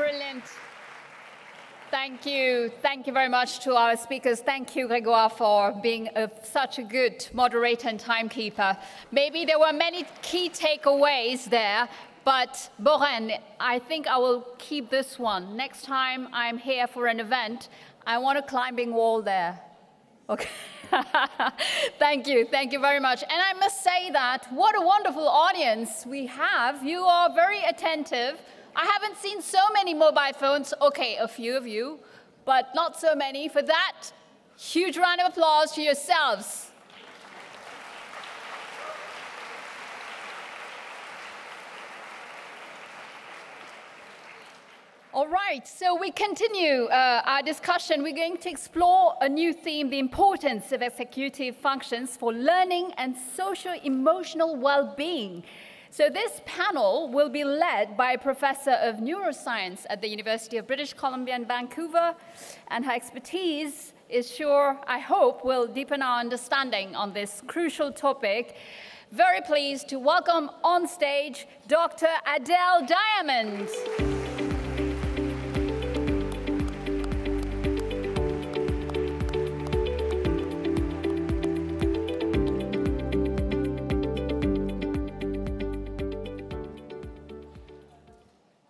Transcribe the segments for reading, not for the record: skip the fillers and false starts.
Brilliant. Thank you. Thank you very much to our speakers. Thank you, Grégoire, for being such a good moderator and timekeeper. Maybe there were many key takeaways there, but Boren, I think I will keep this one. Next time I'm here for an event, I want a climbing wall there. Okay. Thank you very much. And I must say that what a wonderful audience we have. You are very attentive. I haven't seen so many mobile phones. Okay, a few of you, but not so many. For that, huge round of applause to yourselves. All right, so we continue our discussion. We're going to explore a new theme, the importance of executive functions for learning and socio-emotional well-being. So this panel will be led by a professor of neuroscience at the University of British Columbia in Vancouver, and her expertise is sure, I hope, will deepen our understanding on this crucial topic. Very pleased to welcome on stage Dr. Adele Diamond.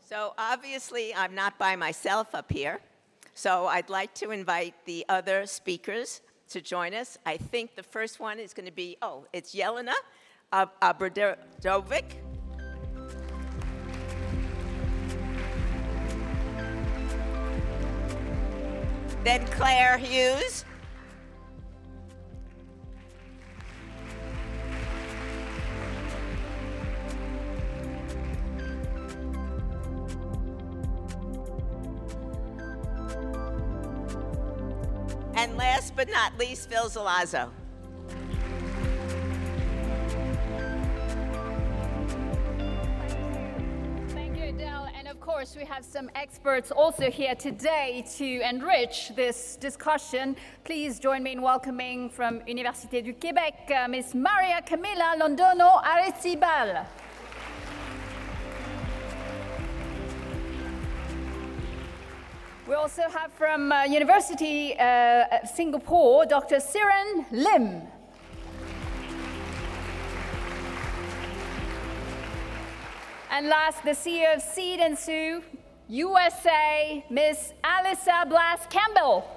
So obviously, I'm not by myself up here. So I'd like to invite the other speakers to join us. I think the first one is going to be, it's Jelena Abradovic. Then Claire Hughes. And last but not least, Phil Zalazzo. Thank you, Adele. And of course, we have some experts also here today to enrich this discussion. Please join me in welcoming from Université du Québec, Miss Maria Camila Londono Arezibal. We also have from University of Singapore, Dr. Siren Lim. And last, the CEO of Seed and Sue, USA, Miss Alyssa Blas Campbell.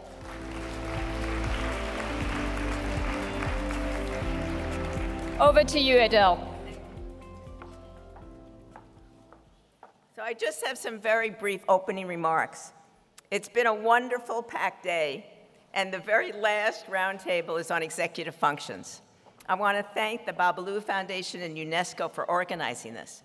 Over to you, Adele. So I just have some very brief opening remarks. It's been a wonderful, packed day, and the very last roundtable is on executive functions. I want to thank the Babalu Foundation and UNESCO for organizing this.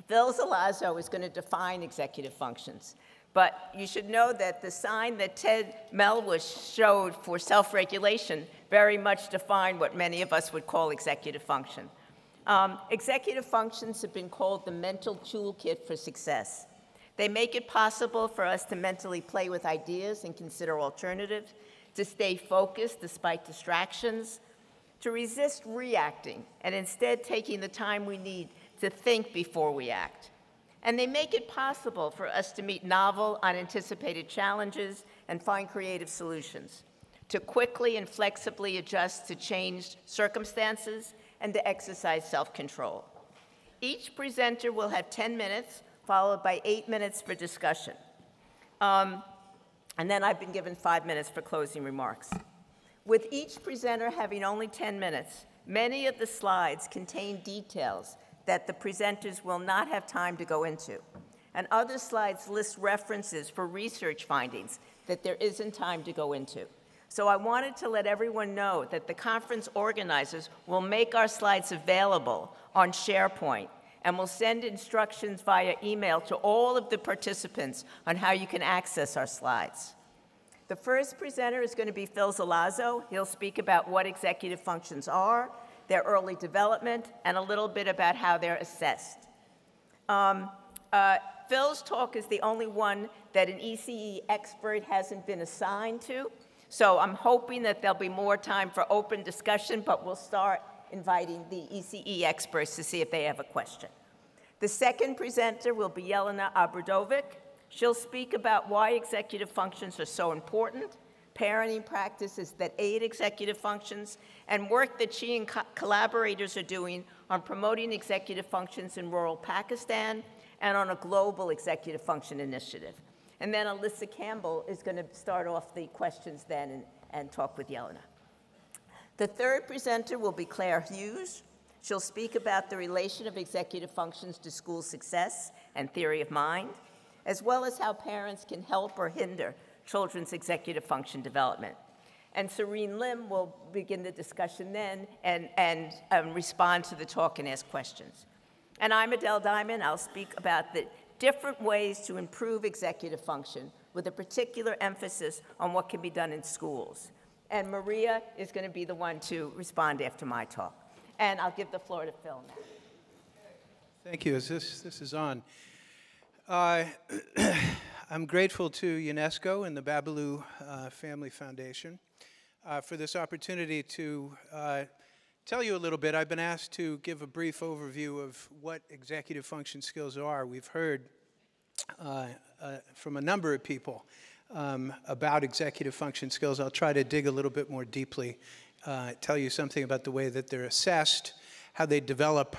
Phil Zalazzo is going to define executive functions, but you should know that the sign that Ted Melwish showed for self-regulation very much defined what many of us would call executive function. Executive functions have been called the mental toolkit for success. They make it possible for us to mentally play with ideas and consider alternatives, to stay focused despite distractions, to resist reacting, and instead taking the time we need to think before we act. And they make it possible for us to meet novel, unanticipated challenges and find creative solutions, to quickly and flexibly adjust to changed circumstances, and to exercise self-control. Each presenter will have 10 minutes, followed by 8 minutes for discussion. And then I've been given 5 minutes for closing remarks. With each presenter having only 10 minutes, many of the slides contain details that the presenters will not have time to go into. And other slides list references for research findings that there isn't time to go into. So I wanted to let everyone know that the conference organizers will make our slides available on SharePoint, and we'll send instructions via email to all of the participants on how you can access our slides. The first presenter is going to be Phil Zalazzo. He'll speak about what executive functions are, their early development, and a little bit about how they're assessed. Phil's talk is the only one that an ECE expert hasn't been assigned to, so I'm hoping that there'll be more time for open discussion, but we'll start inviting the ECE experts to see if they have a question. The second presenter will be Jelena Abradovic. She'll speak about why executive functions are so important, parenting practices that aid executive functions, and work that she and collaborators are doing on promoting executive functions in rural Pakistan and on a global executive function initiative. And then Alyssa Campbell is going to start off the questions then and talk with Yelena. The third presenter will be Claire Hughes. She'll speak about the relation of executive functions to school success and theory of mind, as well as how parents can help or hinder children's executive function development. And Serene Lim will begin the discussion then and respond to the talk and ask questions. And I'm Adele Diamond. I'll speak about the different ways to improve executive function with a particular emphasis on what can be done in schools. And Maria is going to be the one to respond after my talk. And I'll give the floor to Phil now. Thank you. This is on. I'm grateful to UNESCO and the Babalu Family Foundation for this opportunity to tell you a little bit. I've been asked to give a brief overview of what executive function skills are. We've heard from a number of people about executive function skills. I'll try to dig a little bit more deeply, tell you something about the way that they're assessed, how they develop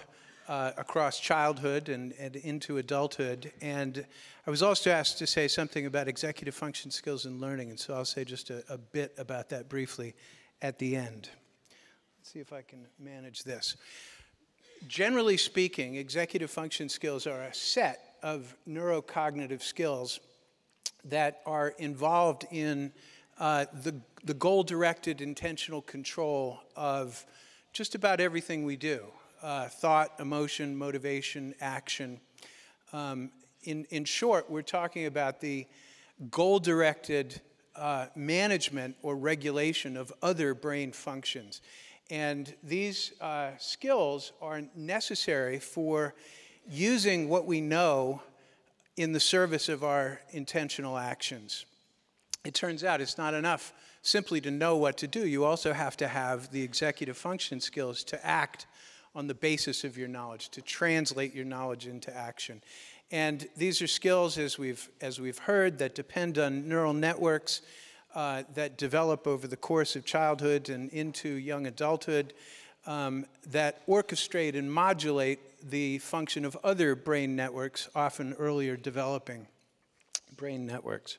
across childhood and into adulthood. And I was also asked to say something about executive function skills and learning, and so I'll say just a bit about that briefly at the end. Let's see if I can manage this. Generally speaking, executive function skills are a set of neurocognitive skills that are involved in the goal-directed intentional control of just about everything we do. Thought, emotion, motivation, action. In short, we're talking about the goal-directed management or regulation of other brain functions. And these skills are necessary for using what we know in the service of our intentional actions. It turns out it's not enough simply to know what to do. You also have to have the executive function skills to act on the basis of your knowledge, to translate your knowledge into action. And these are skills, as we've heard, that depend on neural networks that develop over the course of childhood and into young adulthood, that orchestrate and modulate the function of other brain networks, often earlier developing brain networks.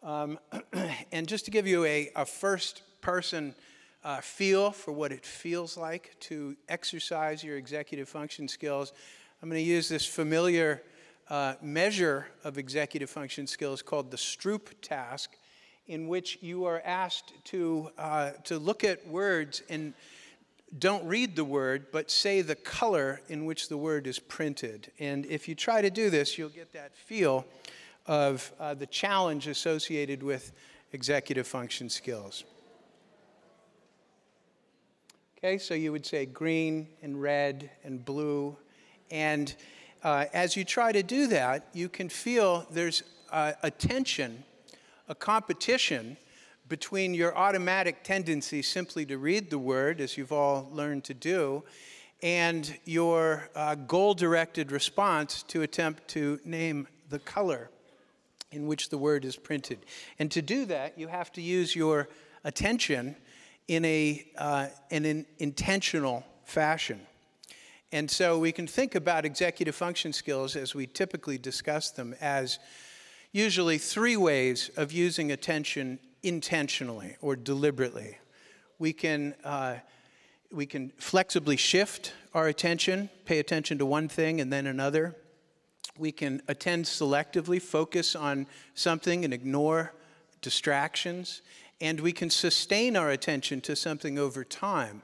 And just to give you a first-person feel for what it feels like to exercise your executive function skills, I'm going to use this familiar measure of executive function skills called the Stroop task, in which you are asked to look at words and don't read the word, but say the color in which the word is printed. And if you try to do this, you'll get that feel of the challenge associated with executive function skills. Okay, so you would say green and red and blue. And as you try to do that, you can feel there's a tension, a competition between your automatic tendency simply to read the word, as you've all learned to do, and your goal-directed response to attempt to name the color in which the word is printed. And to do that, you have to use your attention in an intentional fashion. And so we can think about executive function skills as we typically discuss them as usually three ways of using attention intentionally or deliberately. We can flexibly shift our attention, pay attention to one thing and then another. We can attend selectively, focus on something and ignore distractions. And we can sustain our attention to something over time.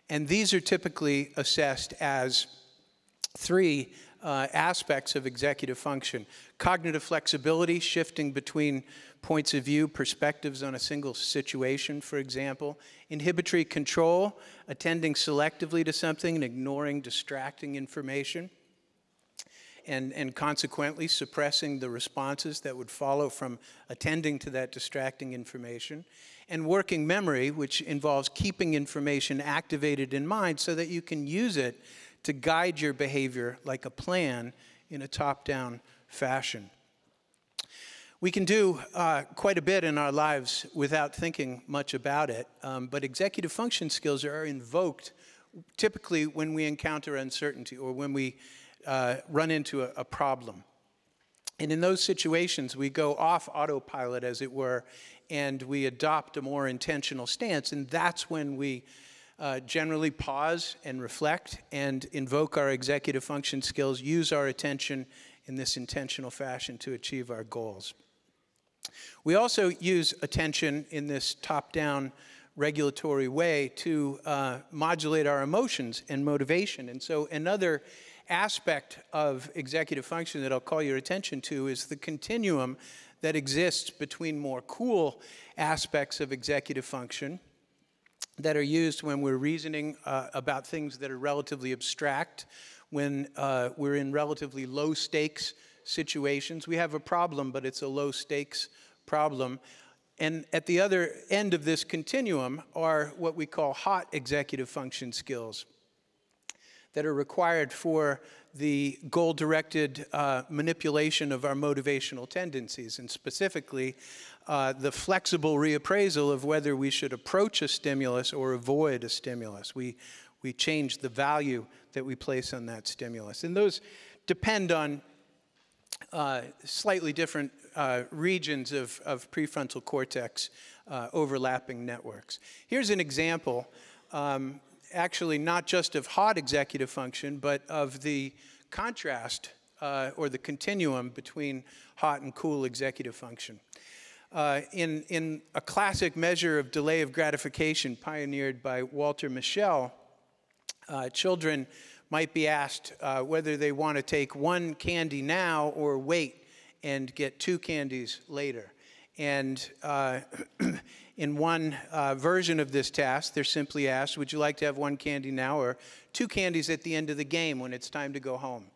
And these are typically assessed as three aspects of executive function. Cognitive flexibility, shifting between points of view, perspectives on a single situation, for example. Inhibitory control, attending selectively to something and ignoring distracting information. And consequently suppressing the responses that would follow from attending to that distracting information. And working memory, which involves keeping information activated in mind so that you can use it to guide your behavior like a plan in a top-down fashion. We can do quite a bit in our lives without thinking much about it, but executive function skills are invoked typically when we encounter uncertainty or when we run into a problem. And in those situations, we go off autopilot, as it were, and we adopt a more intentional stance. And that's when we generally pause and reflect and invoke our executive function skills, use our attention in this intentional fashion to achieve our goals. We also use attention in this top-down regulatory way to modulate our emotions and motivation. And so another aspect of executive function that I'll call your attention to is the continuum that exists between more cool aspects of executive function that are used when we're reasoning about things that are relatively abstract, when we're in relatively low stakes situations. We have a problem, but it's a low stakes problem. And at the other end of this continuum are what we call hot executive function skills that are required for the goal-directed manipulation of our motivational tendencies, and specifically the flexible reappraisal of whether we should approach a stimulus or avoid a stimulus. We change the value that we place on that stimulus. And those depend on slightly different regions of prefrontal cortex overlapping networks. Here's an example, actually not just of hot executive function, but of the contrast or the continuum between hot and cool executive function. In a classic measure of delay of gratification pioneered by Walter Mischel, children might be asked whether they want to take one candy now or wait and get 2 candies later. And in one version of this task, they're simply asked, would you like to have 1 candy now or 2 candies at the end of the game when it's time to go home?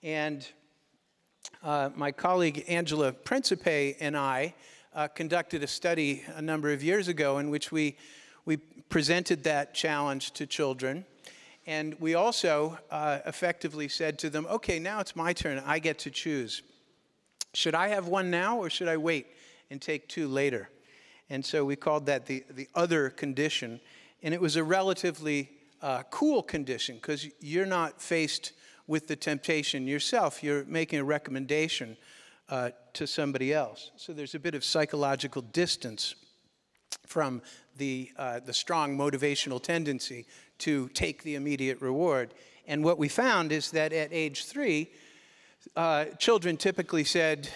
And my colleague Angela Principe and I conducted a study a number of years ago in which we presented that challenge to children. And we also effectively said to them, okay, now it's my turn. I get to choose. Should I have 1 now or should I wait and take 2 later? And so we called that the other condition. And it was a relatively cool condition because you're not faced with the temptation yourself. You're making a recommendation to somebody else. So there's a bit of psychological distance from the strong motivational tendency to take the immediate reward. And what we found is that at age 3, children typically said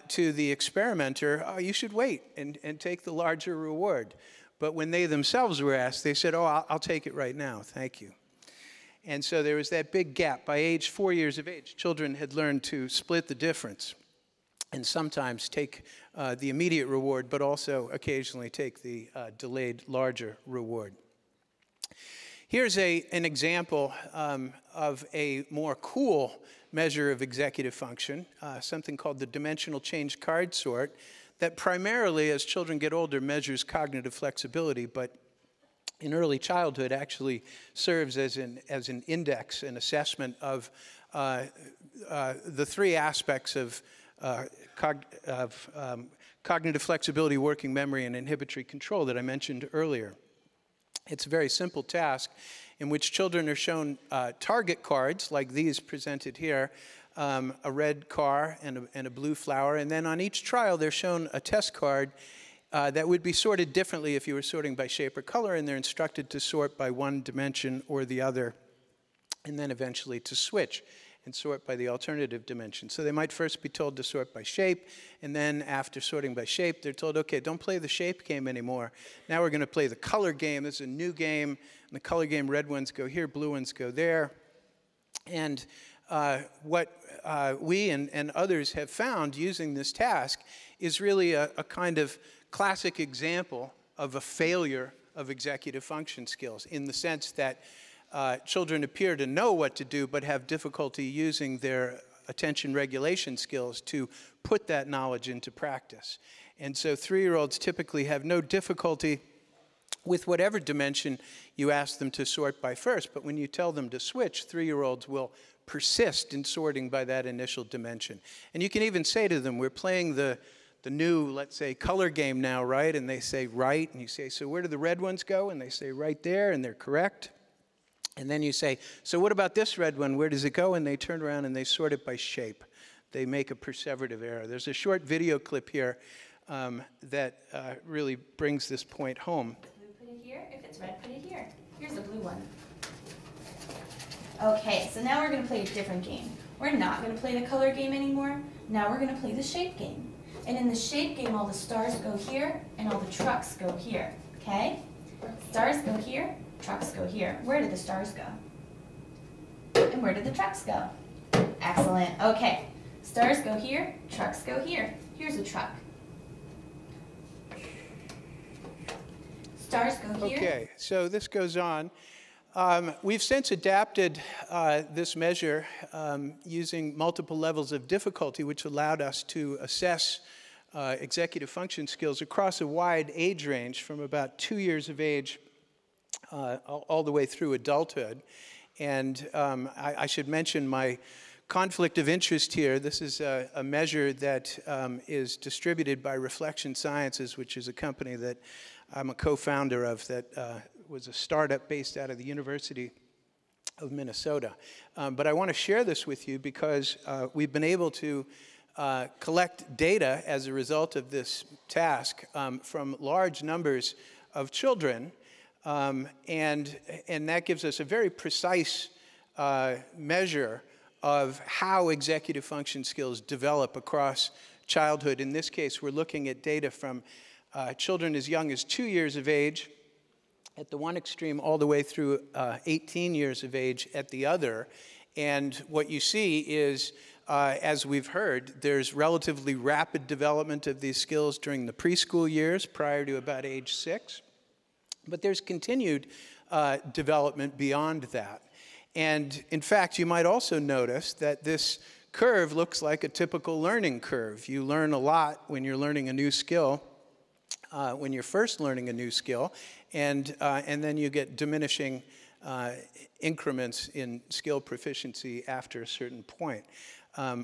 to the experimenter, oh, you should wait and take the larger reward. But when they themselves were asked, they said, oh, I'll take it right now, thank you. And so there was that big gap. By age 4 years of age, children had learned to split the difference and sometimes take the immediate reward, but also occasionally take the delayed larger reward. Here's an example of a more cool measure of executive function, something called the dimensional change card sort, that primarily, as children get older, measures cognitive flexibility, but in early childhood actually serves as an index, an assessment of the 3 aspects of cognitive flexibility, working memory, and inhibitory control that I mentioned earlier. It's a very simple task in which children are shown target cards like these presented here, a red car and a blue flower, and then on each trial they're shown a test card that would be sorted differently if you were sorting by shape or color, and they're instructed to sort by one dimension or the other, and then eventually to switch and sort by the alternative dimension. So they might first be told to sort by shape, and then after sorting by shape, they're told, okay, don't play the shape game anymore. Now we're going to play the color game. This is a new game. In the color game, red ones go here, blue ones go there. And what we and others have found using this task is really a kind of classic example of a failure of executive function skills, in the sense that children appear to know what to do, but have difficulty using their attention regulation skills to put that knowledge into practice. And so 3-year-olds typically have no difficulty with whatever dimension you ask them to sort by first. But when you tell them to switch, 3-year-olds will persist in sorting by that initial dimension. And you can even say to them, we're playing the new, let's say, color game now, right? And they say right, and you say, so where do the red ones go? And they say right there, and they're correct. And then you say, so what about this red one? Where does it go? And they turn around and they sort it by shape. They make a perseverative error. There's a short video clip here that really brings this point home. Blue, put it here. If it's red, put it here. Here's a blue one. Okay, so now we're going to play a different game. We're not going to play the color game anymore. Now we're going to play the shape game. And in the shape game, all the stars go here, and all the trucks go here. Okay? Stars go here, trucks go here. Where did the stars go? And where did the trucks go? Excellent. Okay. Stars go here, trucks go here. Here's a truck. Stars go here. Okay, so this goes on. We've since adapted this measure using multiple levels of difficulty, which allowed us to assess executive function skills across a wide age range from about 2 years of age all the way through adulthood. And I should mention my conflict of interest here. This is a measure that is distributed by Reflection Sciences, which is a company that I'm a co-founder of that was a startup based out of the University of Minnesota. But I want to share this with you because we've been able to collect data as a result of this task from large numbers of children, and that gives us a very precise measure of how executive function skills develop across childhood. In this case, we're looking at data from children as young as 2 years of age at the one extreme all the way through 18 years of age at the other. And what you see is, as we've heard, there's relatively rapid development of these skills during the preschool years prior to about age 6. But there's continued development beyond that. And in fact, you might also notice that this curve looks like a typical learning curve. You learn a lot when you're learning a new skill, when you're first learning a new skill, and then you get diminishing increments in skill proficiency after a certain point,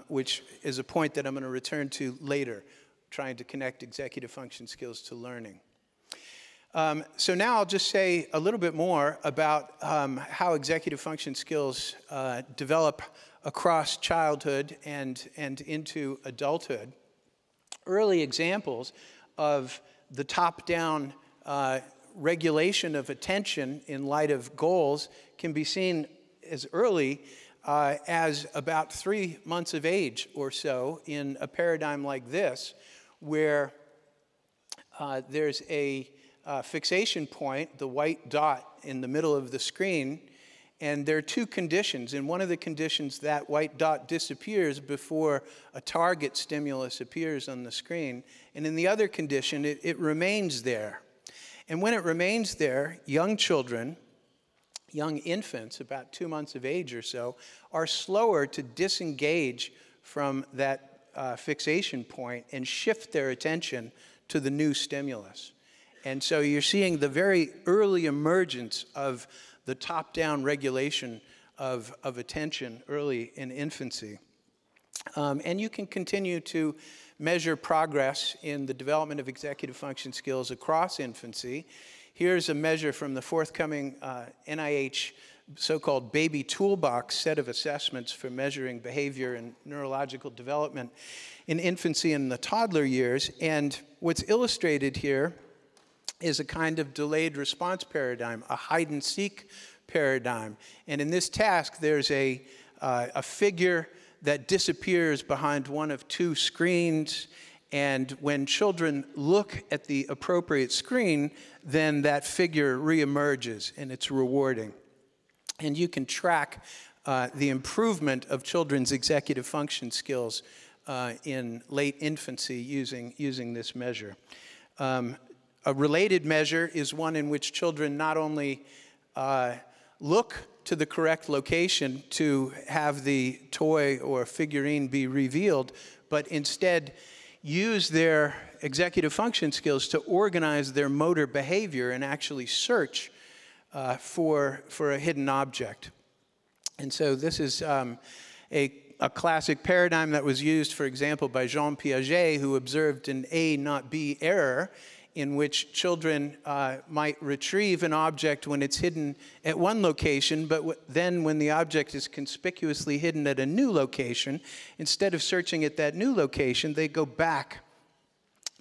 which is a point that I'm going to return to later, trying to connect executive function skills to learning. So now I'll just say a little bit more about how executive function skills develop across childhood and into adulthood. Early examples of the top-down regulation of attention in light of goals can be seen as early as about 3 months of age or so in a paradigm like this, where there's a fixation point, the white dot in the middle of the screen, and there are two conditions. In one of the conditions, that white dot disappears before a target stimulus appears on the screen, and in the other condition, it remains there. And when it remains there, young children, young infants, about 2 months of age or so, are slower to disengage from that fixation point and shift their attention to the new stimulus. And so you're seeing the very early emergence of the top-down regulation of attention early in infancy. And you can continue to measure progress in the development of executive function skills across infancy. Here's a measure from the forthcoming NIH so-called Baby Toolbox set of assessments for measuring behavior and neurological development in infancy and the toddler years. And what's illustrated here is a kind of delayed response paradigm, a hide-and-seek paradigm. And in this task, there's a figure that disappears behind one of two screens, and when children look at the appropriate screen, then that figure reemerges, and it's rewarding. And you can track the improvement of children's executive function skills in late infancy using this measure. A related measure is one in which children not only look to the correct location to have the toy or figurine be revealed, but instead use their executive function skills to organize their motor behavior and actually search for a hidden object. And so this is a a classic paradigm that was used, for example, by Jean Piaget, who observed an A not B error, in which children might retrieve an object when it's hidden at one location, but then when the object is conspicuously hidden at a new location, instead of searching at that new location, they go back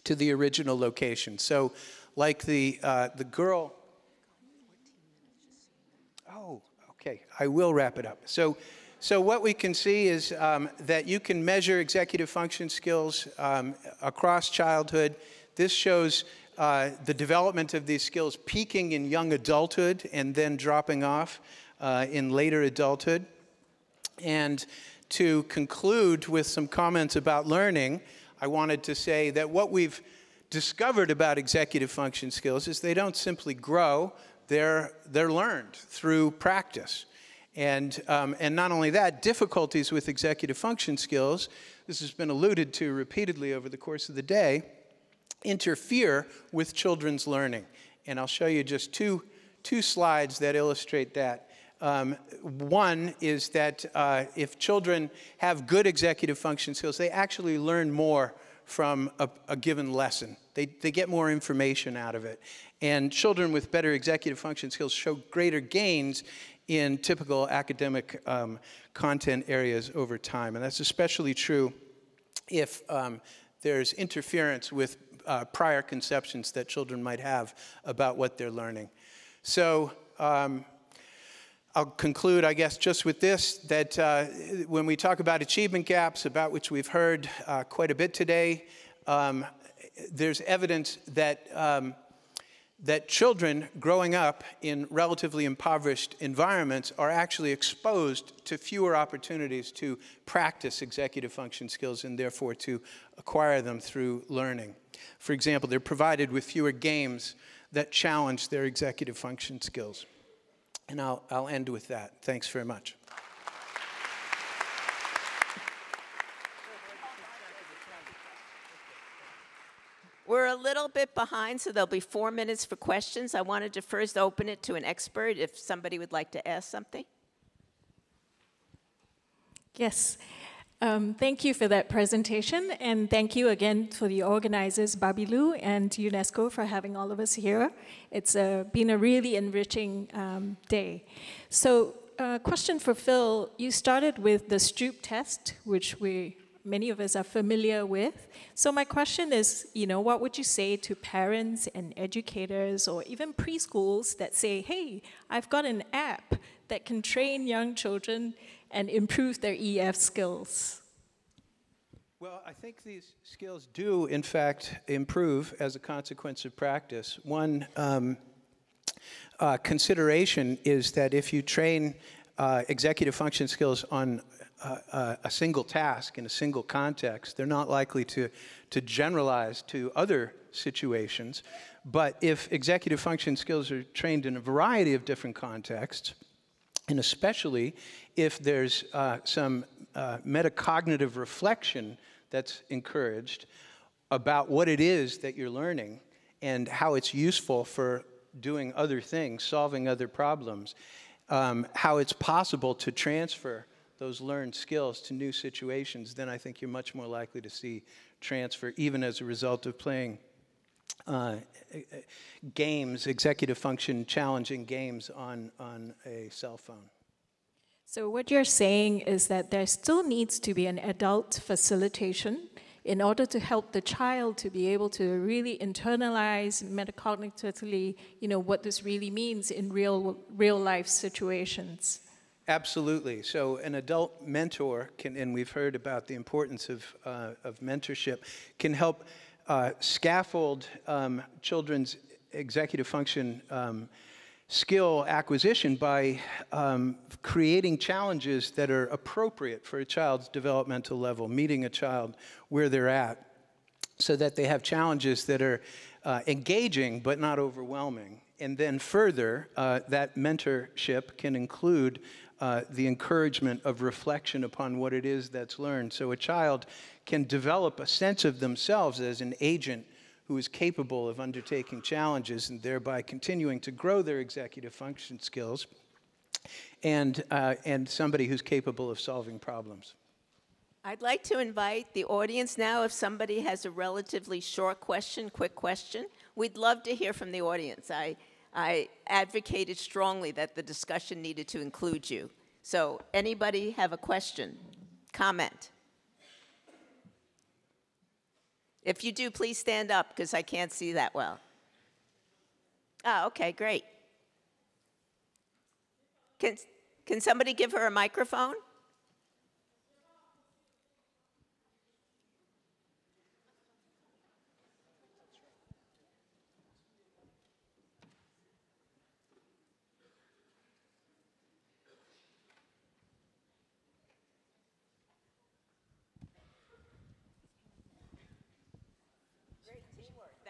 to the original location. So like the girl... Oh, okay, I will wrap it up. So what we can see is that you can measure executive function skills across childhood. This shows the development of these skills peaking in young adulthood and then dropping off in later adulthood. And to conclude with some comments about learning, I wanted to say that what we've discovered about executive function skills is they don't simply grow, they're learned through practice. And not only that, difficulties with executive function skills, this has been alluded to repeatedly over the course of the day, interfere with children's learning. And I'll show you just two slides that illustrate that. One is that if children have good executive function skills, they actually learn more from a given lesson. They get more information out of it. And children with better executive function skills show greater gains in typical academic content areas over time. And that's especially true if there's interference with prior conceptions that children might have about what they're learning. So I'll conclude, I guess, just with this, that when we talk about achievement gaps, about which we've heard quite a bit today, there's evidence that that children growing up in relatively impoverished environments are actually exposed to fewer opportunities to practice executive function skills and therefore to acquire them through learning. For example, they're provided with fewer games that challenge their executive function skills. And I'll end with that. Thanks very much. We're a little bit behind, so there'll be 4 minutes for questions. I wanted to first open it to an expert if somebody would like to ask something. Yes. Thank you for that presentation, and thank you again for the organizers, Babilu and UNESCO, for having all of us here. It's been a really enriching day. So, question for Phil. You started with the Stroop test, which many of us are familiar with. So my question is, what would you say to parents and educators or even preschools that say, hey, I've got an app that can train young children and improve their EF skills? Well, I think these skills do, in fact, improve as a consequence of practice. One consideration is that if you train executive function skills on a single task in a single context, they're not likely to generalize to other situations. But if executive function skills are trained in a variety of different contexts, and especially if there's some metacognitive reflection that's encouraged about what it is that you're learning and how it's useful for doing other things, solving other problems, how it's possible to transfer those learned skills to new situations, then I think you're much more likely to see transfer, even as a result of playing games, executive function challenging games on a cell phone. So what you're saying is that there still needs to be an adult facilitation in order to help the child to be able to really internalize metacognitively, what this really means in real life situations. Absolutely. So an adult mentor can, and we've heard about the importance of mentorship, can help scaffold children's executive function skill acquisition by creating challenges that are appropriate for a child's developmental level, meeting a child where they're at, so that they have challenges that are engaging but not overwhelming. And then further, that mentorship can include the encouragement of reflection upon what it is that's learned. So a child can develop a sense of themselves as an agent who is capable of undertaking challenges and thereby continuing to grow their executive function skills, and somebody who's capable of solving problems. I'd like to invite the audience now, if somebody has a relatively short question, quick question, we'd love to hear from the audience. I advocated strongly that the discussion needed to include you. So anybody have a question, comment? If you do, please stand up because I can't see that well. Ah, okay, great. Can somebody give her a microphone?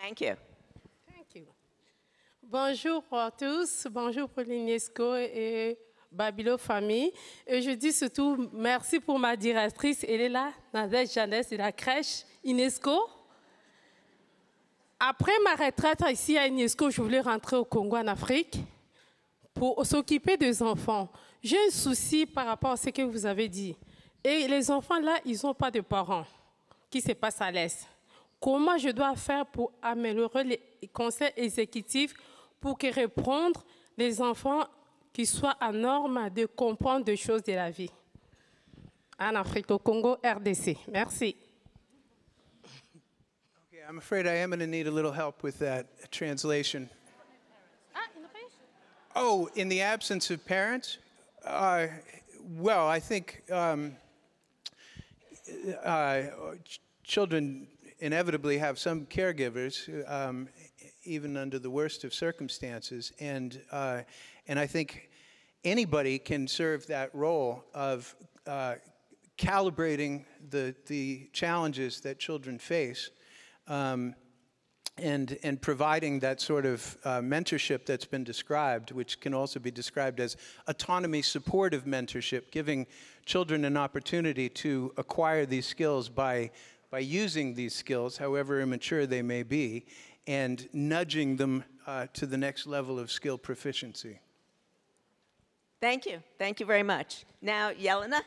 Thank you. Thank you. Bonjour à tous, bonjour pour l'UNESCO et Babilo Famille. Et je dis surtout merci pour ma directrice, elle est là, Nadège Jeannès de la crèche UNESCO. Après ma retraite ici à UNESCO, je voulais rentrer au Congo en Afrique pour s'occuper des enfants. J'ai un souci par rapport à ce que vous avez dit. Et les enfants là, ils n'ont pas de parents qui se passent à l'aise. Comment je dois faire pour améliorer les conseils exécutifs pour reprendre les enfants qui soient en norme de comprendre des choses de la vie en Afrique, au Congo, RDC. Merci. Okay, I'm afraid I am going to need a little help with that translation. Oh, in the absence of parents? Well, I think children inevitably have some caregivers, even under the worst of circumstances, and I think anybody can serve that role of calibrating the challenges that children face, and providing that sort of mentorship that's been described, which can also be described as autonomy supportive mentorship, giving children an opportunity to acquire these skills by using these skills, however immature they may be, and nudging them to the next level of skill proficiency. Thank you. Thank you very much. Now, Yelena.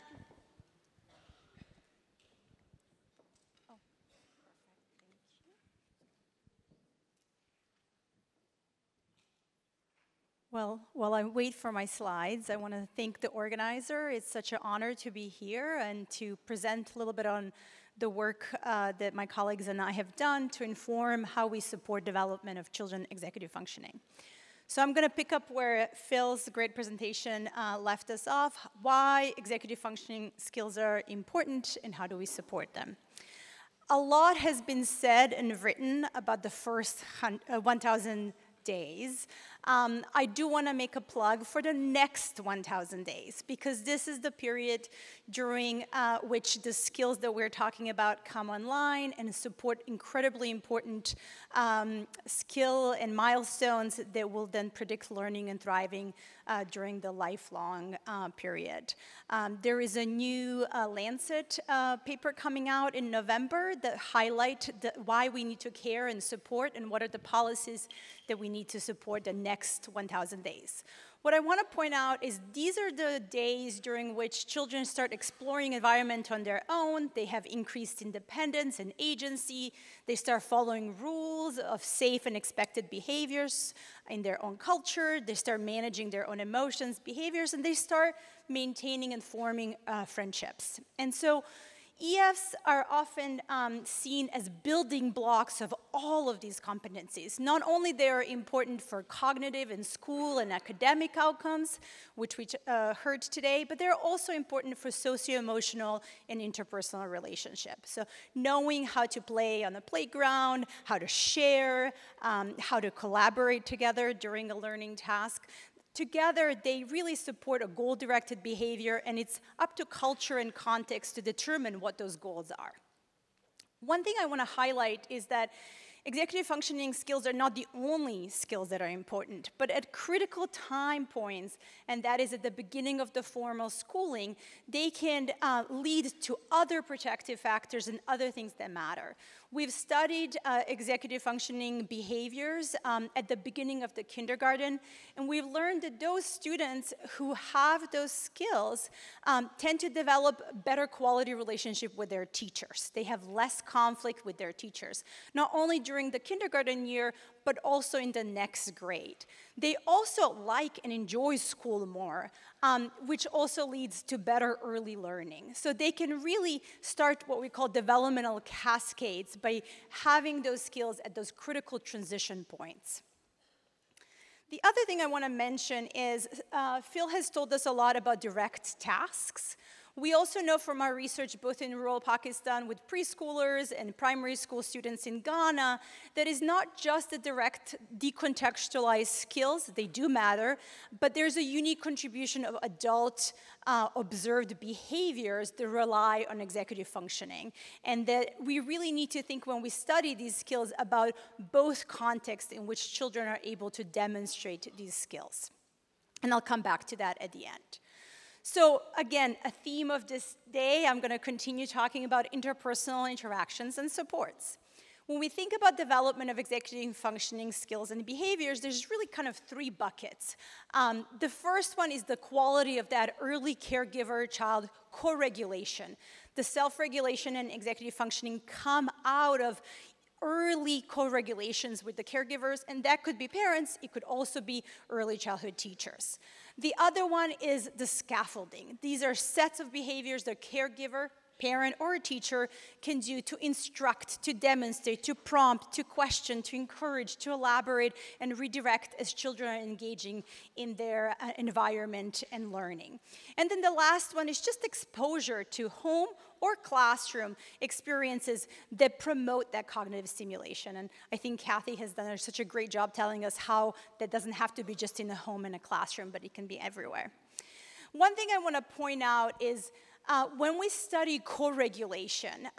Well, while I wait for my slides, I want to thank the organizer. It's such an honor to be here and to present a little bit on the work that my colleagues and I have done to inform how we support development of children executive functioning. So I'm going to pick up where Phil's great presentation left us off, why executive functioning skills are important and how do we support them. A lot has been said and written about the first 1,000 days. I do want to make a plug for the next 1,000 days, because this is the period during which the skills that we're talking about come online and support incredibly important skill and milestones that will then predict learning and thriving during the lifelong period. There is a new Lancet paper coming out in November that highlight why we need to care and support and what are the policies that we need to support the next 1,000 days. What I want to point out is these are the days during which children start exploring environment on their own. They have increased independence and agency. They start following rules of safe and expected behaviors in their own culture. They start managing their own emotions, behaviors, and they start maintaining and forming friendships. And so EFs are often seen as building blocks of all of these competencies. Not only they are important for cognitive and school and academic outcomes, which we heard today, but they're also important for socio-emotional and interpersonal relationships. So knowing how to play on the playground, how to share, how to collaborate together during a learning task. Together, they really support a goal-directed behavior, and it's up to culture and context to determine what those goals are. One thing I want to highlight is that Executive functioning skills are not the only skills that are important, but at critical time points, and that is at the beginning of the formal schooling, they can lead to other protective factors and other things that matter. We've studied executive functioning behaviors at the beginning of the kindergarten, and we've learned that those students who have those skills tend to develop better quality relationship with their teachers. They have less conflict with their teachers, not only during the kindergarten year, but also in the next grade. They also like and enjoy school more, which also leads to better early learning. So they can really start what we call developmental cascades by having those skills at those critical transition points. The other thing I want to mention is Phil has told us a lot about direct tasks. We also know from our research, both in rural Pakistan with preschoolers and primary school students in Ghana, that is not just the direct decontextualized skills, they do matter, but there's a unique contribution of adult observed behaviors that rely on executive functioning. And that we really need to think when we study these skills about both contexts in which children are able to demonstrate these skills. And I'll come back to that at the end. So again, a theme of this day, I'm going to continue talking about interpersonal interactions and supports. When we think about development of executive functioning skills and behaviors, there's really kind of three buckets. The first one is the quality of that early caregiver-child co-regulation. The self-regulation and executive functioning come out of early co-regulations with the caregivers, and that could be parents, it could also be early childhood teachers. The other one is the scaffolding. These are sets of behaviors the caregiver, parent, or a teacher can do to instruct, to demonstrate, to prompt, to question, to encourage, to elaborate, and redirect as children are engaging in their environment and learning. And then the last one is just exposure to home or classroom experiences that promote that cognitive stimulation. And I think Kathy has done such a great job telling us how that doesn't have to be just in a home and a classroom, but it can be everywhere. One thing I want to point out is when we study co-regulation,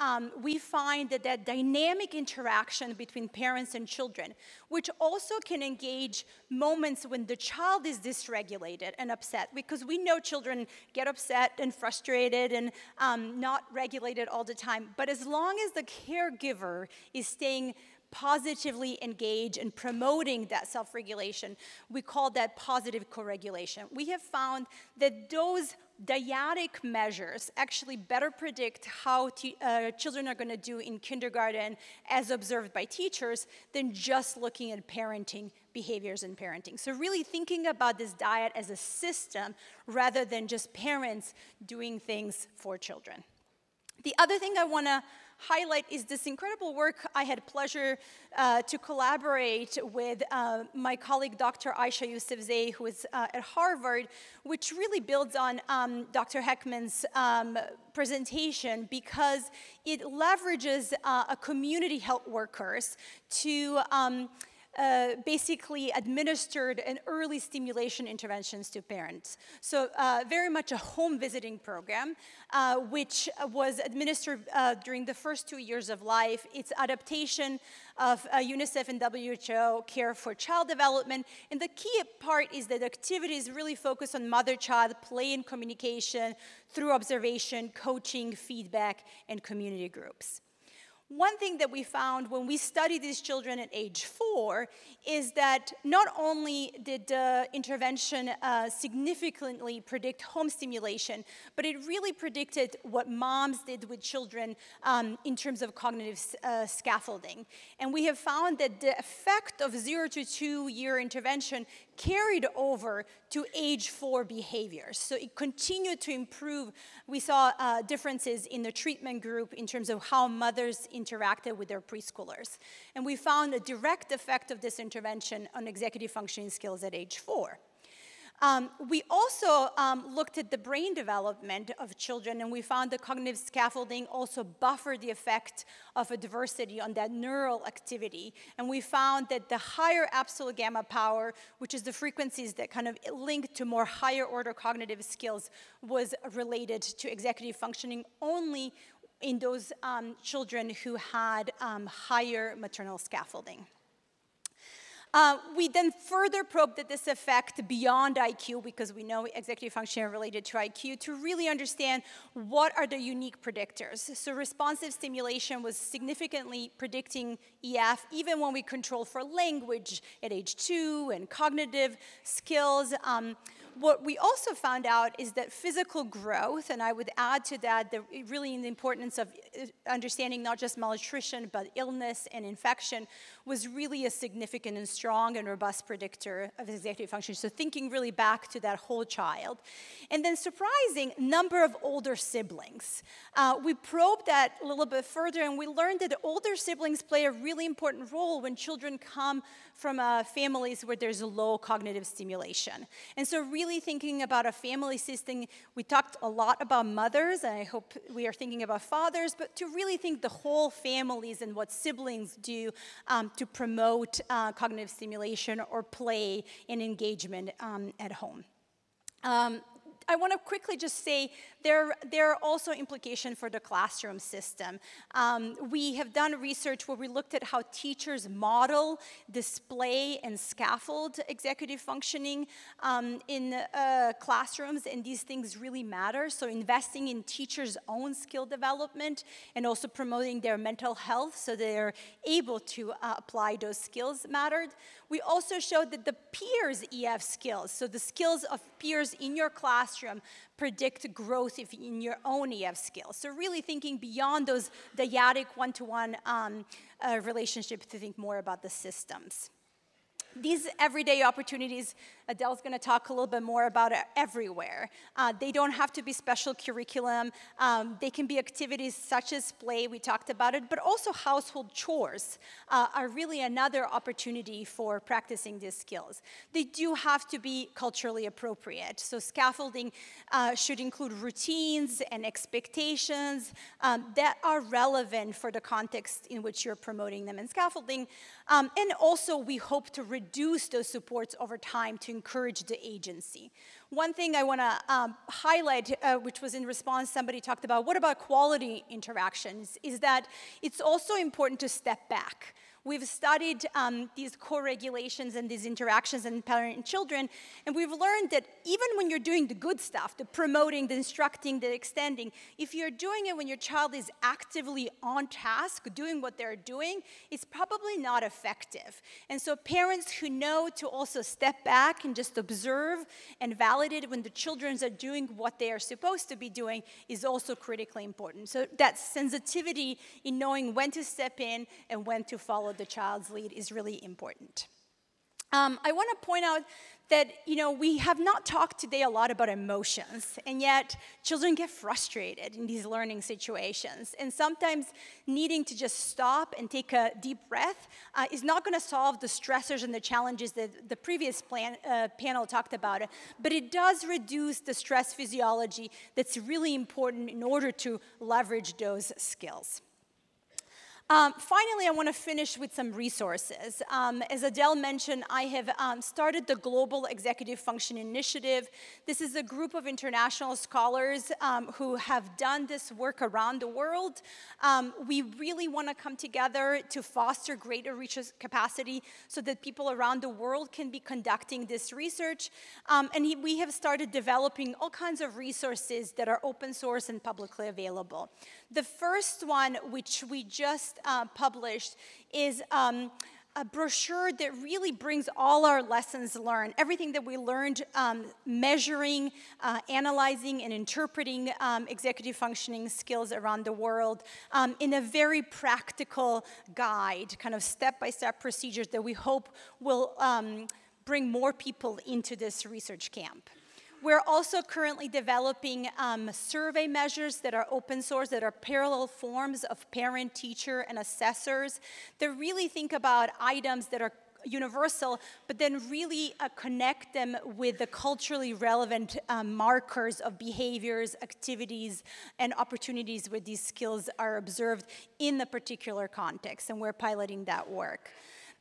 we find that that dynamic interaction between parents and children, which also can engage moments when the child is dysregulated and upset, because we know children get upset and frustrated and not regulated all the time. But as long as the caregiver is staying positively engaged and promoting that self-regulation, we call that positive co-regulation. We have found that those dyadic measures actually better predict how children are going to do in kindergarten as observed by teachers than just looking at parenting behaviors and parenting. So really thinking about this dyad as a system rather than just parents doing things for children. The other thing I want to highlight is this incredible work I had pleasure to collaborate with my colleague, Dr. Aisha Yousafzai, who is at Harvard, which really builds on Dr. Heckman's presentation because it leverages a community health workers to basically administered an early stimulation interventions to parents. So very much a home visiting program, which was administered during the first 2 years of life. It's adaptation of UNICEF and WHO care for child development. And the key part is that activities really focus on mother-child play and communication through observation, coaching, feedback, and community groups. One thing that we found when we studied these children at age 4 is that not only did the intervention significantly predict home stimulation, but it really predicted what moms did with children in terms of cognitive scaffolding. And we have found that the effect of 0 to 2 year intervention carried over to age 4 behaviors. So it continued to improve. We saw differences in the treatment group in terms of how mothers interacted with their preschoolers. And we found a direct effect of this intervention on executive functioning skills at age 4. We also looked at the brain development of children, and we found the cognitive scaffolding also buffered the effect of a diversity on that neural activity. And we found that the higher absolute gamma power, which is the frequencies that kind of link to more higher order cognitive skills, was related to executive functioning only in those children who had higher maternal scaffolding. We then further probed this effect beyond IQ, because we know executive function are related to IQ, to really understand what are the unique predictors. So responsive stimulation was significantly predicting EF, even when we controlled for language at age 2 and cognitive skills. What we also found out is that physical growth, and I would add to that really the importance of understanding not just malnutrition, but illness and infection, was really a significant and strong and robust predictor of executive function. So thinking really back to that whole child. And then surprising number of older siblings. We probed that a little bit further, and we learned that older siblings play a really important role when children come from families where there's a low cognitive stimulation. And so really thinking about a family system, we talked a lot about mothers, and I hope we are thinking about fathers, but to really think the whole families and what siblings do to promote cognitive stimulation or play and engagement at home. I want to quickly just say there are also implications for the classroom system. We have done research where we looked at how teachers model, display, and scaffold executive functioning in classrooms, and these things really matter. So investing in teachers' own skill development and also promoting their mental health so they're able to apply those skills mattered. We also showed that the peers' EF skills, so the skills of peers in your classroom, predict growth in your own EF skills. So really thinking beyond those dyadic one-to-one relationships to think more about the systems. These everyday opportunities, Adele's going to talk a little bit more about it everywhere. They don't have to be special curriculum. They can be activities such as play, we talked about it, but also household chores are really another opportunity for practicing these skills. They do have to be culturally appropriate. So scaffolding should include routines and expectations that are relevant for the context in which you're promoting them in scaffolding. And also, we hope to reduce those supports over time to encourage the agency. One thing I want to highlight, which was in response, somebody talked about, what about quality interactions, is that it's also important to step back. We've studied these co-regulations and these interactions in parent and children, and we've learned that even when you're doing the good stuff, the promoting, the instructing, the extending, if you're doing it when your child is actively on task, doing what they're doing, it's probably not effective. And so parents who know to also step back and just observe and validate when the children are doing what they are supposed to be doing is also critically important. So that sensitivity in knowing when to step in and when to follow the child's lead is really important. I want to point out that, we have not talked today a lot about emotions, and yet children get frustrated in these learning situations. And sometimes needing to just stop and take a deep breath is not going to solve the stressors and the challenges that the previous panel talked about, but it does reduce the stress physiology that's really important in order to leverage those skills. Finally, I want to finish with some resources. As Adele mentioned, I have started the Global Executive Function Initiative. This is a group of international scholars who have done this work around the world. We really want to come together to foster greater research capacity so that people around the world can be conducting this research. We have started developing all kinds of resources that are open source and publicly available. The first one, which we just published, is a brochure that really brings all our lessons learned, everything that we learned measuring, analyzing, and interpreting executive functioning skills around the world in a very practical guide, kind of step-by-step procedures that we hope will bring more people into this research camp. We're also currently developing survey measures that are open source, that are parallel forms of parent, teacher, and assessors that really think about items that are universal, but then really connect them with the culturally relevant markers of behaviors, activities, and opportunities where these skills are observed in the particular context, and we're piloting that work.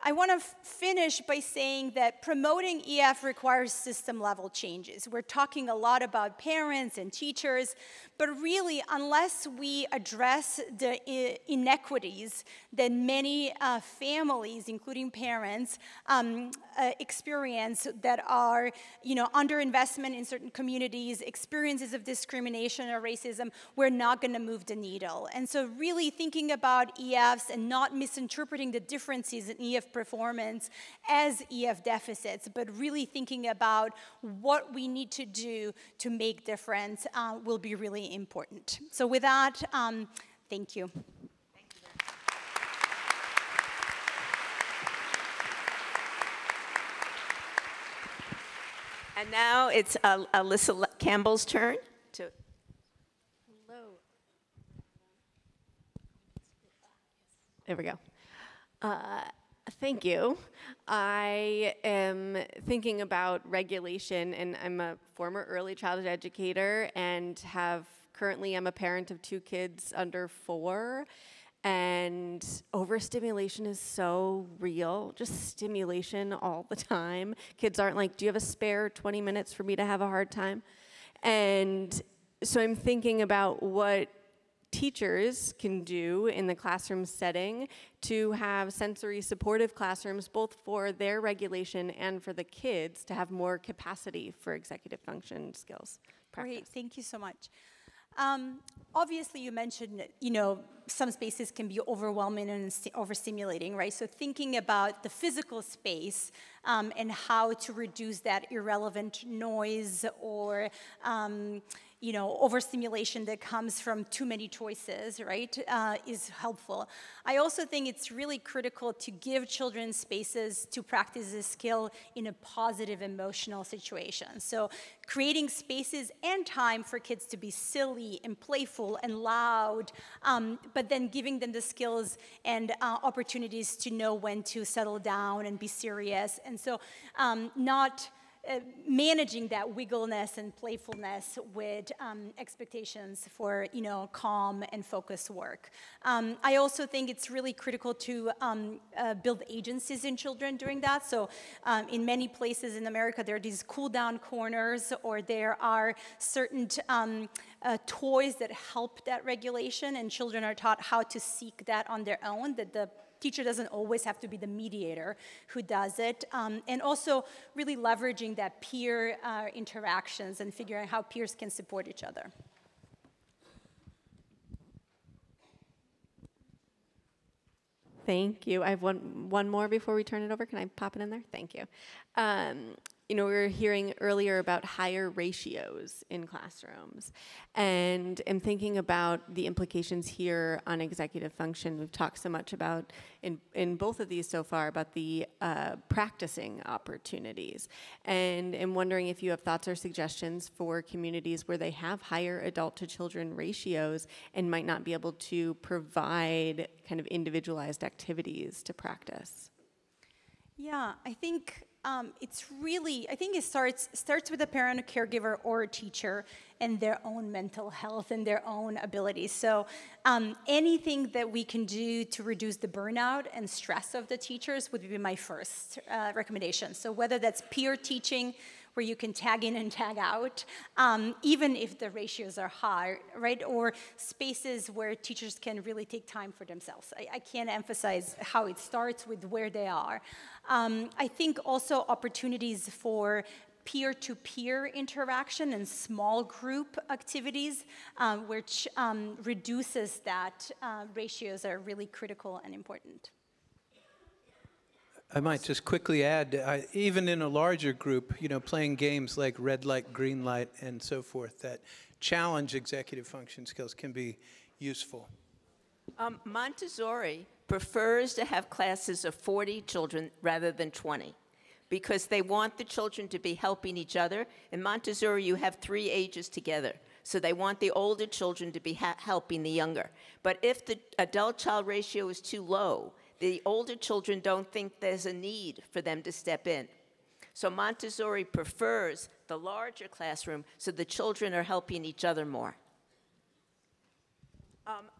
I want to finish by saying that promoting EF requires system-level changes. We're talking a lot about parents and teachers, but really, unless we address the inequities that many families, including parents, experience that are, underinvestment in certain communities, experiences of discrimination or racism, we're not going to move the needle. And so really thinking about EFs and not misinterpreting the differences in EF performance as EF deficits, but really thinking about what we need to do to make difference will be really important. So with that, thank you. And now it's Alyssa Campbell's turn. Hello. There we go. Thank you. I am thinking about regulation, and I'm a former early childhood educator and currently I'm a parent of 2 kids under 4. And overstimulation is so real, just stimulation all the time. Kids aren't like, do you have a spare 20 minutes for me to have a hard time? And so I'm thinking about what teachers can do in the classroom setting to have sensory supportive classrooms, both for their regulation and for the kids to have more capacity for executive function skills. Great, thank you so much. Obviously, you mentioned, some spaces can be overwhelming and overstimulating, right? So thinking about the physical space and how to reduce that irrelevant noise or overstimulation that comes from too many choices, right, is helpful. I also think it's really critical to give children spaces to practice this skill in a positive emotional situation. So creating spaces and time for kids to be silly and playful and loud, but then giving them the skills and opportunities to know when to settle down and be serious. And so not managing that wiggleness and playfulness with expectations for, calm and focused work. I also think it's really critical to build agencies in children during that. So in many places in America, there are these cool-down corners, or there are certain toys that help that regulation, and children are taught how to seek that on their own, that the teacher doesn't always have to be the mediator who does it. And also really leveraging that peer interactions and figuring out how peers can support each other. Thank you. I have one more before we turn it over. Can I pop it in there? Thank you. We were hearing earlier about higher ratios in classrooms, and I'm thinking about the implications here on executive function. We've talked so much about, in both of these so far, about the practicing opportunities, and I'm wondering if you have thoughts or suggestions for communities where they have higher adult to children ratios and might not be able to provide kind of individualized activities to practice. Yeah, I think it starts with a parent, a caregiver, or a teacher and their own mental health and their own abilities. So anything that we can do to reduce the burnout and stress of the teachers would be my first recommendation. So whether that's peer teaching, where you can tag in and tag out, even if the ratios are high, right? Or spaces where teachers can really take time for themselves. I can't emphasize how it starts with where they are. I think also opportunities for peer-to-peer interaction and small group activities, which reduces that ratios are really critical and important. I might just quickly add, even in a larger group, playing games like red light, green light, and so forth that challenge executive function skills can be useful. Montessori prefers to have classes of 40 children rather than 20 because they want the children to be helping each other. In Montessori, you have 3 ages together. So they want the older children to be helping the younger. But if the adult-child ratio is too low, the older children don't think there's a need for them to step in. So Montessori prefers the larger classroom so the children are helping each other more.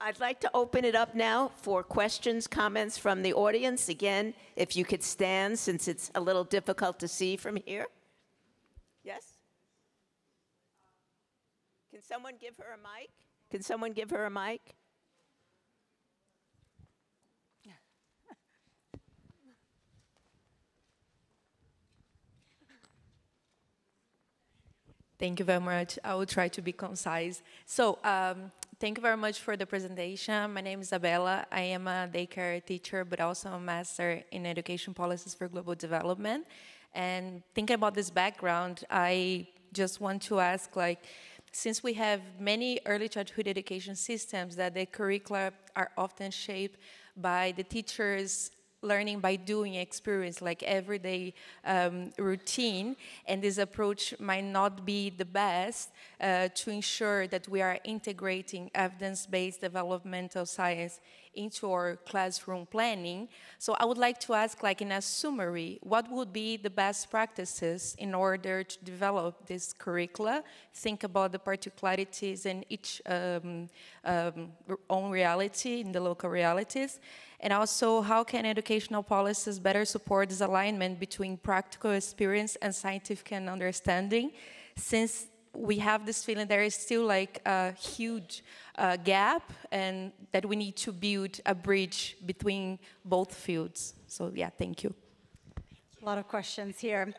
I'd like to open it up now for questions, comments from the audience. Again, if you could stand, since it's a little difficult to see from here. Yes? Can someone give her a mic? Can someone give her a mic? Thank you very much. I will try to be concise. So, thank you very much for the presentation. My name is Isabella. I am a daycare teacher, but also a master in education policies for global development. And thinking about this background, I just want to ask, like, since we have many early childhood education systems that the curricula are often shaped by the teachers' learning by doing experience, like everyday routine, and this approach might not be the best to ensure that we are integrating evidence-based developmental science into our classroom planning. So I would like to ask, like in a summary, what would be the best practices in order to develop this curricula, think about the particularities in each own reality, in the local realities, and also how can educational policies better support this alignment between practical experience and scientific understanding, since we have this feeling there is still like a huge gap and that we need to build a bridge between both fields. So yeah, thank you. A lot of questions here.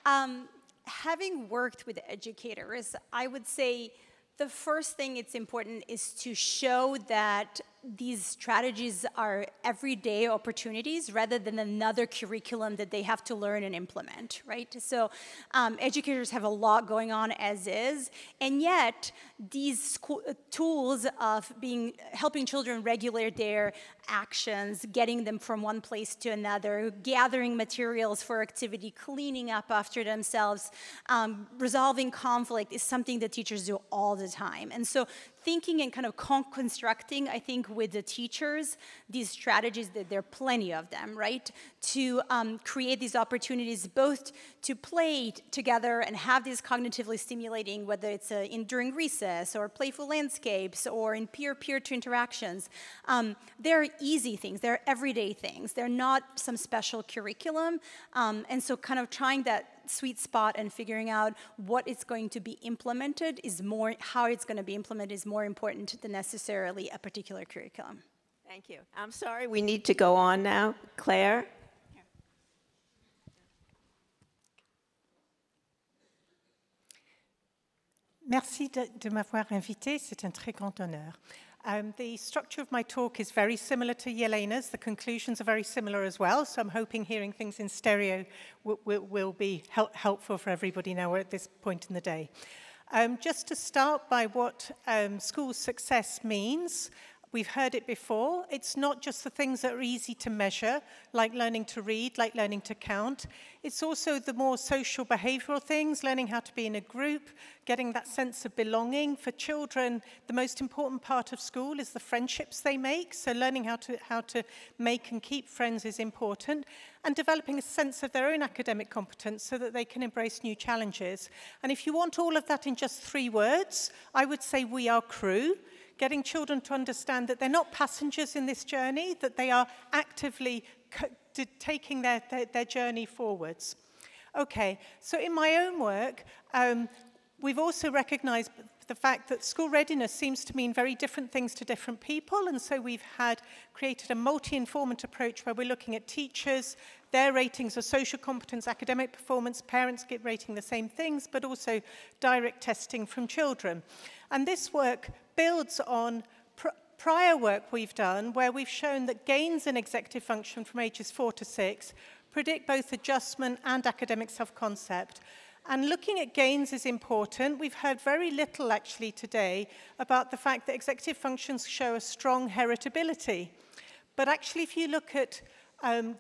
Having worked with educators, I would say the first thing it's important is to show that these strategies are everyday opportunities rather than another curriculum that they have to learn and implement, right? So educators have a lot going on as is, and yet these tools of helping children regulate their actions, getting them from one place to another, gathering materials for activity, cleaning up after themselves, resolving conflict is something that teachers do all the time. And so thinking and kind of constructing, I think, with the teachers, these strategies, that there are plenty of them, right? To create these opportunities both to play together and have these cognitively stimulating, whether it's during recess or playful landscapes or in peer-peer interactions. They're easy things, they're everyday things. They're not some special curriculum. And so kind of trying that sweet spot and figuring out what is going to be implemented how it's going to be implemented is more important than necessarily a particular curriculum. Thank you. I'm sorry, we need to go on now. Claire? Merci de m'avoir invité. C'est un très grand honneur. The structure of my talk is very similar to Yelena's. The conclusions are very similar as well, so I'm hoping hearing things in stereo will be helpful for everybody now. We're at this point in the day. Just to start by what school success means, we've heard it before. It's not just the things that are easy to measure, like learning to read, like learning to count. It's also the more social behavioral things, learning how to be in a group, getting that sense of belonging. For children, the most important part of school is the friendships they make. So learning how to make and keep friends is important. And developing a sense of their own academic competence so that they can embrace new challenges. And if you want all of that in just 3 words, I would say we are crew. Getting children to understand that they're not passengers in this journey, that they are actively taking their journey forwards. Okay, so in my own work, we've also recognized the fact that school readiness seems to mean very different things to different people, and so we've created a multi-informant approach where we're looking at teachers, their ratings of social competence, academic performance, parents get rating the same things, but also direct testing from children. And this work builds on prior work we've done where we've shown that gains in executive function from ages 4 to 6 predict both adjustment and academic self-concept. And looking at gains is important. We've heard very little actually today about the fact that executive functions show a strong heritability. But actually if you look at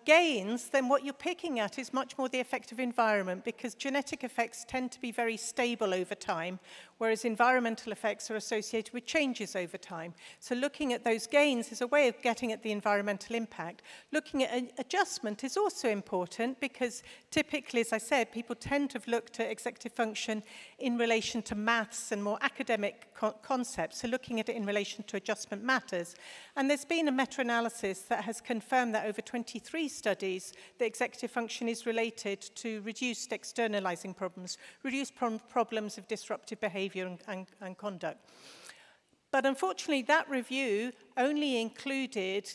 gains, then what you're picking at is much more the effect of environment, because genetic effects tend to be very stable over time, whereas environmental effects are associated with changes over time. So looking at those gains is a way of getting at the environmental impact. Looking at adjustment is also important because typically, as I said, people tend to have looked at executive function in relation to maths and more academic concepts, so looking at it in relation to adjustment matters. And there's been a meta-analysis that has confirmed that over 23 studies, the executive function is related to reduced externalizing problems, reduced problems of disruptive behavior and conduct. But unfortunately, that review only included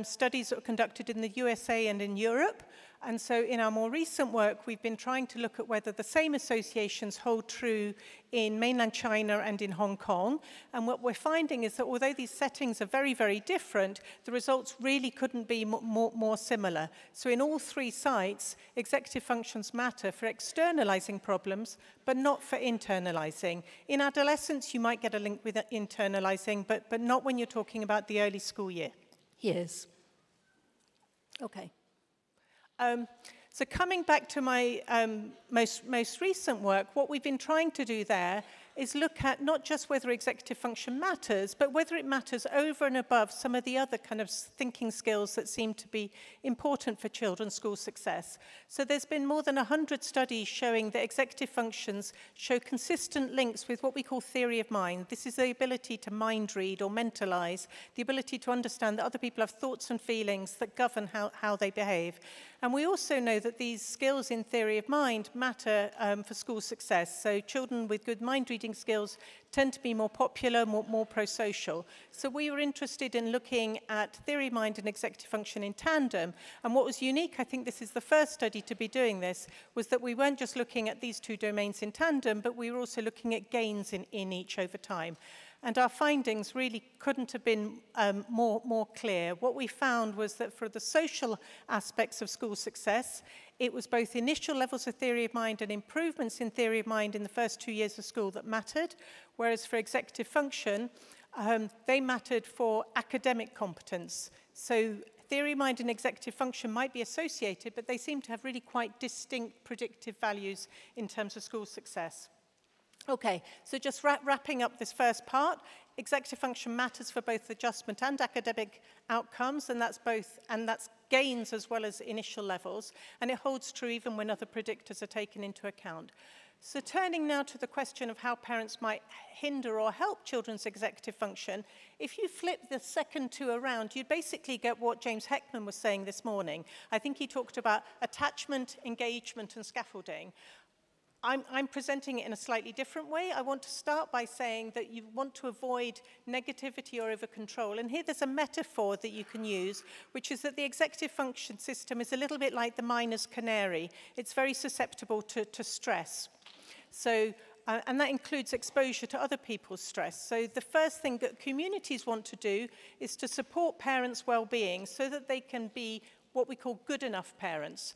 studies that were conducted in the USA and in Europe. And so in our more recent work, we've been trying to look at whether the same associations hold true in mainland China and in Hong Kong. And what we're finding is that although these settings are very, very different, the results really couldn't be more similar. So in all three sites, executive functions matter for externalizing problems, but not for internalizing. In adolescence, you might get a link with internalizing, but not when you're talking about the early school year. Yes. Okay. So coming back to my most recent work, what we've been trying to do there is look at not just whether executive function matters, but whether it matters over and above some of the other kind of thinking skills that seem to be important for children's school success. So there's been more than 100 studies showing that executive functions show consistent links with what we call theory of mind. This is the ability to mind read or mentalize, the ability to understand that other people have thoughts and feelings that govern how they behave. And we also know that these skills in theory of mind matter for school success. So children with good mind reading skills tend to be more popular, more pro-social. So we were interested in looking at theory of mind and executive function in tandem. And what was unique, I think this is the first study to be doing this, was that we weren't just looking at these two domains in tandem, but we were also looking at gains in each over time. And our findings really couldn't have been more clear. What we found was that for the social aspects of school success, it was both initial levels of theory of mind and improvements in theory of mind in the first 2 years of school that mattered, whereas for executive function, they mattered for academic competence. So theory of mind and executive function might be associated, but they seem to have really quite distinct predictive values in terms of school success. Okay, so just wrapping up this first part, executive function matters for both adjustment and academic outcomes, and that's gains as well as initial levels, and it holds true even when other predictors are taken into account. So turning now to the question of how parents might hinder or help children's executive function, if you flip the second two around, you basically get what James Heckman was saying this morning. I think he talked about attachment, engagement, and scaffolding. I'm presenting it in a slightly different way. I want to start by saying that you want to avoid negativity or over-control. And here there's a metaphor that you can use, which is that the executive function system is a little bit like the miner's canary. It's very susceptible to stress. So, and that includes exposure to other people's stress. So the first thing that communities want to do is to support parents' well-being so that they can be what we call good enough parents,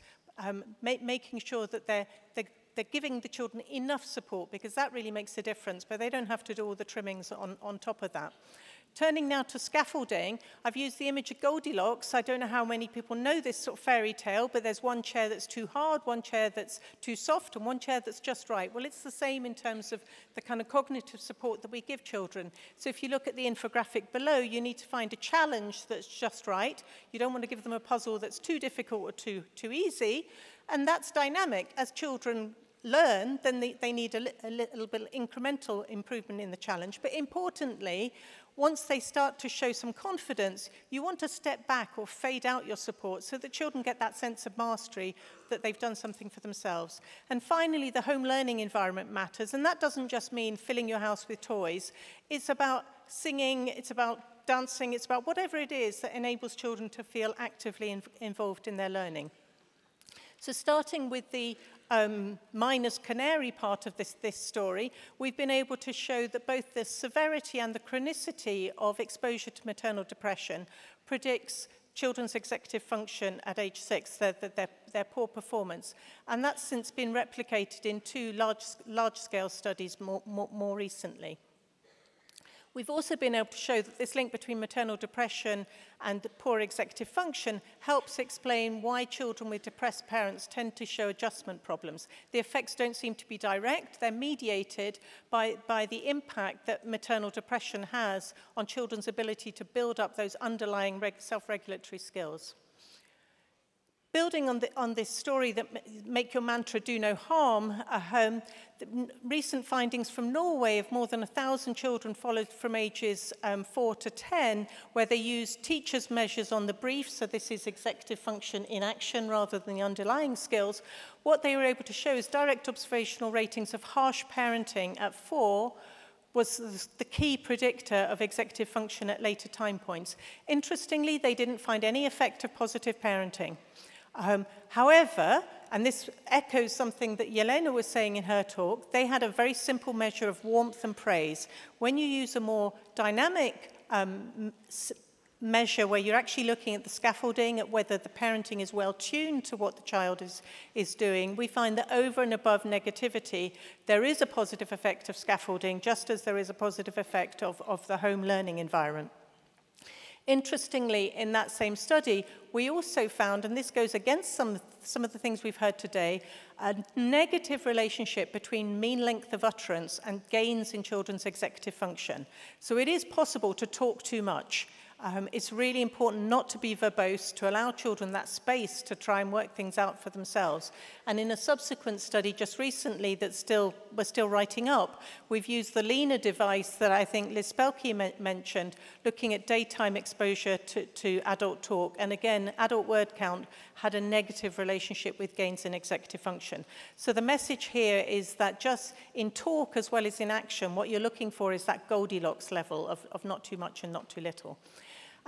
making sure that they're giving the children enough support, because that really makes a difference, but they don't have to do all the trimmings on top of that. Turning now to scaffolding, I've used the image of Goldilocks. I don't know how many people know this sort of fairy tale, but there's one chair that's too hard, one chair that's too soft, and one chair that's just right. Well, it's the same in terms of the kind of cognitive support that we give children. So if you look at the infographic below, you need to find a challenge that's just right. You don't want to give them a puzzle that's too difficult or too easy, and that's dynamic. As children learn, then they need a little bit incremental improvement in the challenge. But importantly, once they start to show some confidence, you want to step back or fade out your support so that children get that sense of mastery that they've done something for themselves. And finally, the home learning environment matters. And that doesn't just mean filling your house with toys. It's about singing, it's about dancing, it's about whatever it is that enables children to feel actively involved in their learning. So starting with the miner's canary part of this story, we've been able to show that both the severity and the chronicity of exposure to maternal depression predicts children's executive function at age 6, their poor performance. And that's since been replicated in 2 large-scale studies more recently. We've also been able to show that this link between maternal depression and poor executive function helps explain why children with depressed parents tend to show adjustment problems. The effects don't seem to be direct, they're mediated by the impact that maternal depression has on children's ability to build up those underlying self-regulatory skills. Building on this story that make your mantra do no harm, recent findings from Norway of more than 1,000 children followed from ages 4 to 10, where they used teachers' measures on the brief, so this is executive function in action rather than the underlying skills. What they were able to show is direct observational ratings of harsh parenting at 4 was the key predictor of executive function at later time points. Interestingly, they didn't find any effect of positive parenting. However, and this echoes something that Yelena was saying in her talk, they had a very simple measure of warmth and praise. When you use a more dynamic measure where you're actually looking at the scaffolding, at whether the parenting is well tuned to what the child is doing, we find that over and above negativity, there is a positive effect of scaffolding, just as there is a positive effect of the home learning environment. Interestingly, in that same study, we also found, and this goes against some of the things we've heard today, a negative relationship between mean length of utterance and gains in children's executive function. So it is possible to talk too much. It's really important not to be verbose, to allow children that space to try and work things out for themselves. And in a subsequent study just recently that we're still writing up, we've used the Lena device that I think Liz Spelke mentioned, looking at daytime exposure to adult talk. And again, adult word count had a negative relationship with gains in executive function. So the message here is that just in talk as well as in action, what you're looking for is that Goldilocks level of not too much and not too little.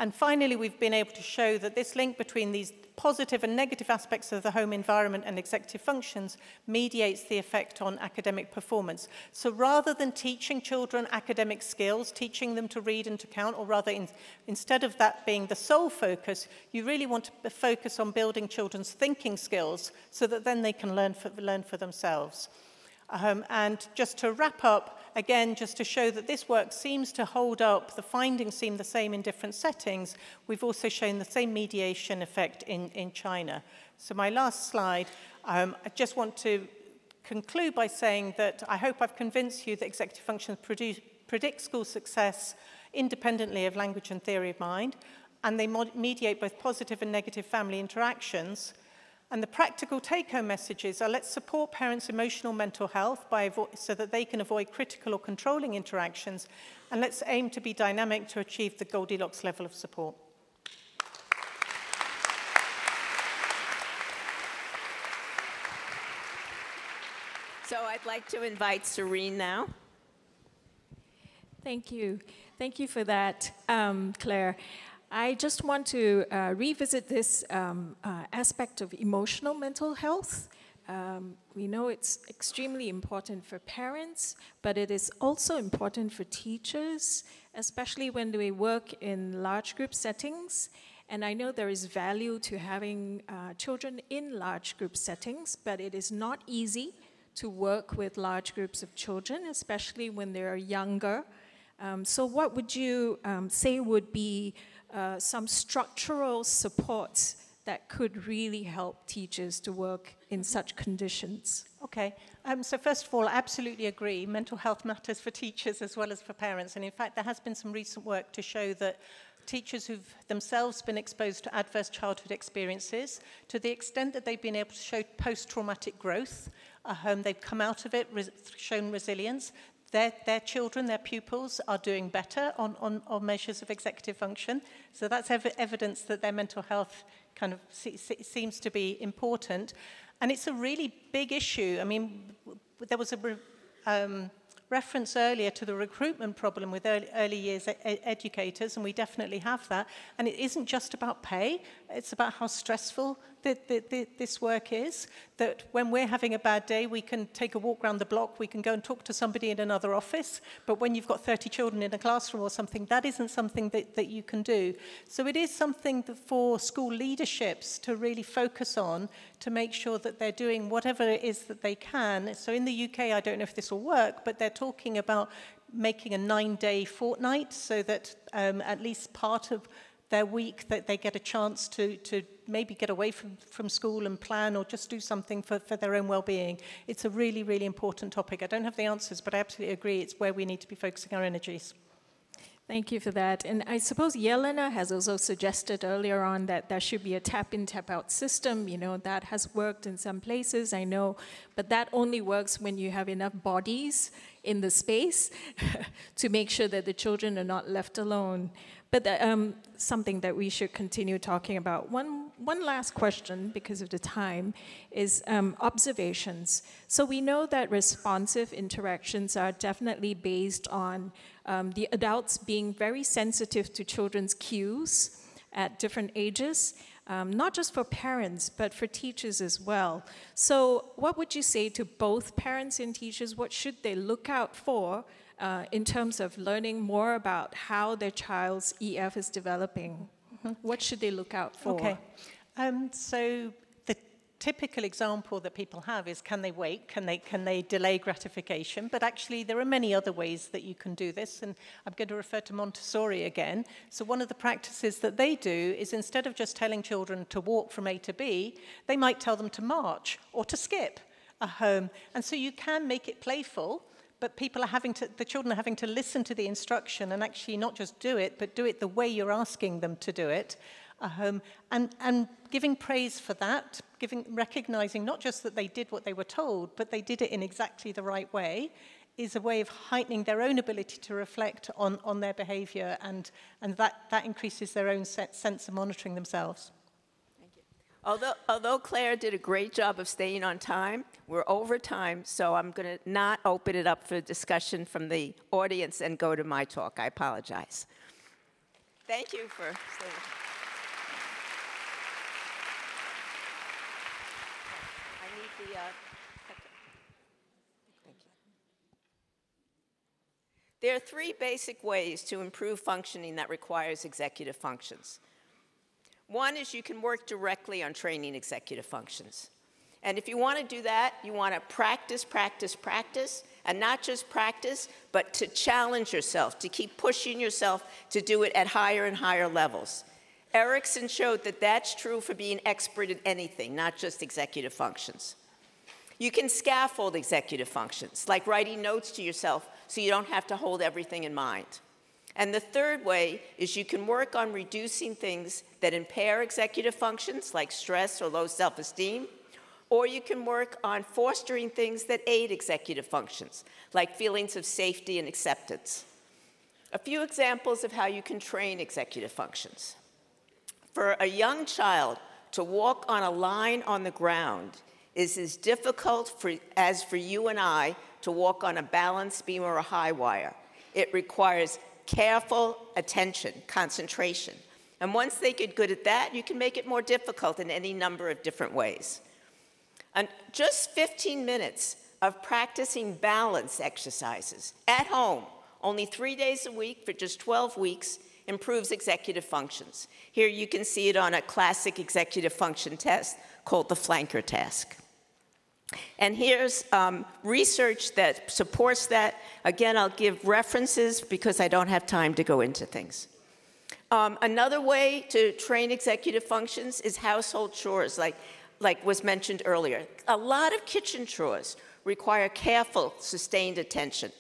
And finally, we've been able to show that this link between these positive and negative aspects of the home environment and executive functions mediates the effect on academic performance. So rather than teaching children academic skills, teaching them to read and to count, or rather instead of that being the sole focus, you really want to focus on building children's thinking skills so that then they can learn for themselves. And just to wrap up, again, just to show that this work seems to hold up, the findings seem the same in different settings, we've also shown the same mediation effect in China. So my last slide, I just want to conclude by saying that I hope I've convinced you that executive functions predict school success independently of language and theory of mind, and they mediate both positive and negative family interactions. And the practical take-home messages are let's support parents' emotional mental health so that they can avoid critical or controlling interactions, and let's aim to be dynamic to achieve the Goldilocks level of support. So I'd like to invite Serene now. Thank you. Thank you for that, Claire. I just want to revisit this aspect of emotional mental health. We know it's extremely important for parents, but it is also important for teachers, especially when they work in large group settings. And I know there is value to having children in large group settings, but it is not easy to work with large groups of children, especially when they're younger. So what would you say would be some structural supports that could really help teachers to work in such conditions? Okay, so first of all, I absolutely agree. Mental health matters for teachers as well as for parents. And in fact, there has been some recent work to show that teachers who've themselves been exposed to adverse childhood experiences, to the extent that they've been able to show post-traumatic growth, they've come out of it, shown resilience. Their children, their pupils, are doing better on measures of executive function. So that's evidence that their mental health kind of seems to be important. And it's a really big issue. I mean, there was a reference earlier to the recruitment problem with early years educators, and we definitely have that. And it isn't just about pay. It's about how stressful this work is, that when we're having a bad day, we can take a walk around the block, we can go and talk to somebody in another office, but when you've got 30 children in a classroom or something, that isn't something that you can do. So it is something that for school leaderships to really focus on, to make sure that they're doing whatever it is that they can. So in the UK, I don't know if this will work, but they're talking about making a 9-day fortnight so that at least part of their week that they get a chance to maybe get away from school and plan or just do something for their own well-being. It's a really, really important topic. I don't have the answers, but I absolutely agree it's where we need to be focusing our energies. Thank you for that. And I suppose Yelena has also suggested earlier on that there should be a tap-in, tap-out system. You know, that has worked in some places, I know, but that only works when you have enough bodies in the space to make sure that the children are not left alone. But something that we should continue talking about. One last question, because of the time, is observations. So we know that responsive interactions are definitely based on the adults being very sensitive to children's cues at different ages, not just for parents, but for teachers as well. So what would you say to both parents and teachers? What should they look out for in terms of learning more about how their child's EF is developing? Mm-hmm. What should they look out for? Okay. So the typical example that people have is, can they wait? Can they delay gratification? But actually, there are many other ways that you can do this. And I'm going to refer to Montessori again. So one of the practices that they do is, instead of just telling children to walk from A to B, they might tell them to march or to skip at home. And so you can make it playful, but the children are having to listen to the instruction and actually not just do it, but do it the way you're asking them to do it. And giving praise for that, recognizing not just that they did what they were told, but they did it in exactly the right way, is a way of heightening their own ability to reflect on their behavior, and that increases their own sense of monitoring themselves. Although Claire did a great job of staying on time, we're over time, so I'm going to not open it up for discussion from the audience and go to my talk. I apologize. Thank you for staying. I need the... Thank you. There are 3 basic ways to improve functioning that requires executive functions. One is you can work directly on training executive functions. And if you want to do that, you want to practice, practice, practice, and not just practice, but to challenge yourself, to keep pushing yourself to do it at higher and higher levels. Erickson showed that that's true for being expert at anything, not just executive functions. You can scaffold executive functions, like writing notes to yourself so you don't have to hold everything in mind. And the third way is you can work on reducing things that impair executive functions, like stress or low self-esteem, or you can work on fostering things that aid executive functions, like feelings of safety and acceptance. A few examples of how you can train executive functions. For a young child to walk on a line on the ground is as difficult as for you and I to walk on a balance beam or a high wire. It requires careful attention, concentration. And once they get good at that, you can make it more difficult in any number of different ways. And just 15 minutes of practicing balance exercises at home, only 3 days a week for just 12 weeks, improves executive functions. Here you can see it on a classic executive function test called the flanker task. And here's research that supports that. Again, I'll give references because I don't have time to go into things. Another way to train executive functions is household chores, like was mentioned earlier. A lot of kitchen chores require careful, sustained attention.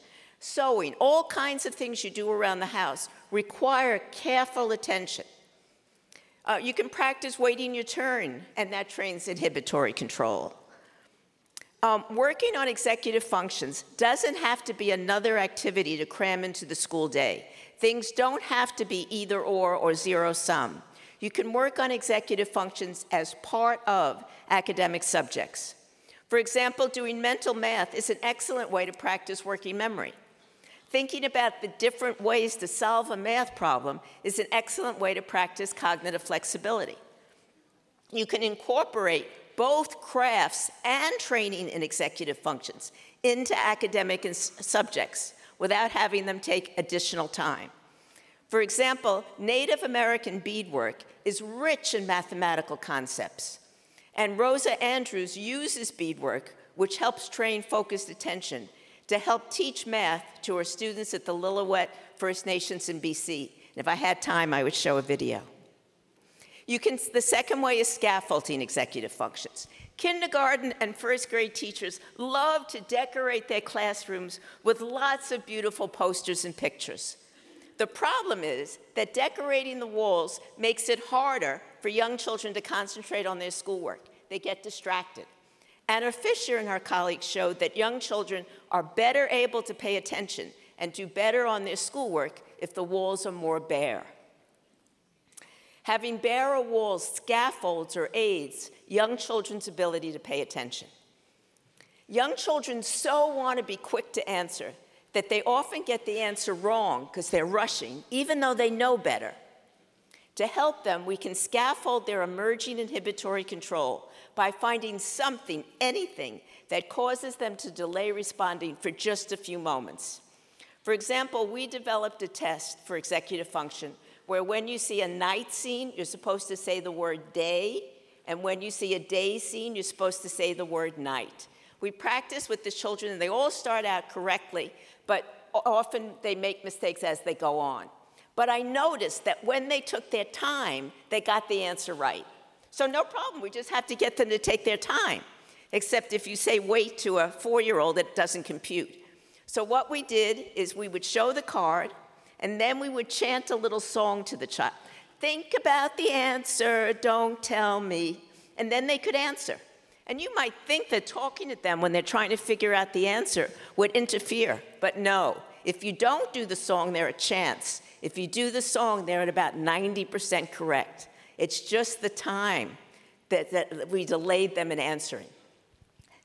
Sewing, all kinds of things you do around the house require careful attention. You can practice waiting your turn, and that trains inhibitory control. Working on executive functions doesn't have to be another activity to cram into the school day. Things don't have to be either or zero-sum. You can work on executive functions as part of academic subjects. For example, doing mental math is an excellent way to practice working memory. Thinking about the different ways to solve a math problem is an excellent way to practice cognitive flexibility. You can incorporate both crafts and training in executive functions into academic subjects without having them take additional time. For example, Native American beadwork is rich in mathematical concepts. And Rosa Andrews uses beadwork, which helps train focused attention, to help teach math to our students at the Lillooet First Nations in BC. And if I had time, I would show a video. The second way is scaffolding executive functions. Kindergarten and first grade teachers love to decorate their classrooms with lots of beautiful posters and pictures. The problem is that decorating the walls makes it harder for young children to concentrate on their schoolwork. They get distracted. Anna Fisher and her colleagues showed that young children are better able to pay attention and do better on their schoolwork if the walls are more bare. Having barer walls scaffolds or aids young children's ability to pay attention. Young children so want to be quick to answer that they often get the answer wrong because they're rushing, even though they know better. To help them, we can scaffold their emerging inhibitory control by finding something, anything, that causes them to delay responding for just a few moments. For example, we developed a test for executive function where when you see a night scene, you're supposed to say the word day, and when you see a day scene, you're supposed to say the word night. We practice with the children, and they all start out correctly, but often they make mistakes as they go on. But I noticed that when they took their time, they got the answer right. So no problem, we just have to get them to take their time. Except if you say wait to a 4-year-old, it doesn't compute. So what we did is we would show the card, and then we would chant a little song to the child. Think about the answer, don't tell me. And then they could answer. And you might think that talking to them when they're trying to figure out the answer would interfere, but no. If you don't do the song, they're a chance. If you do the song, they're at about 90% correct. It's just the time that we delayed them in answering.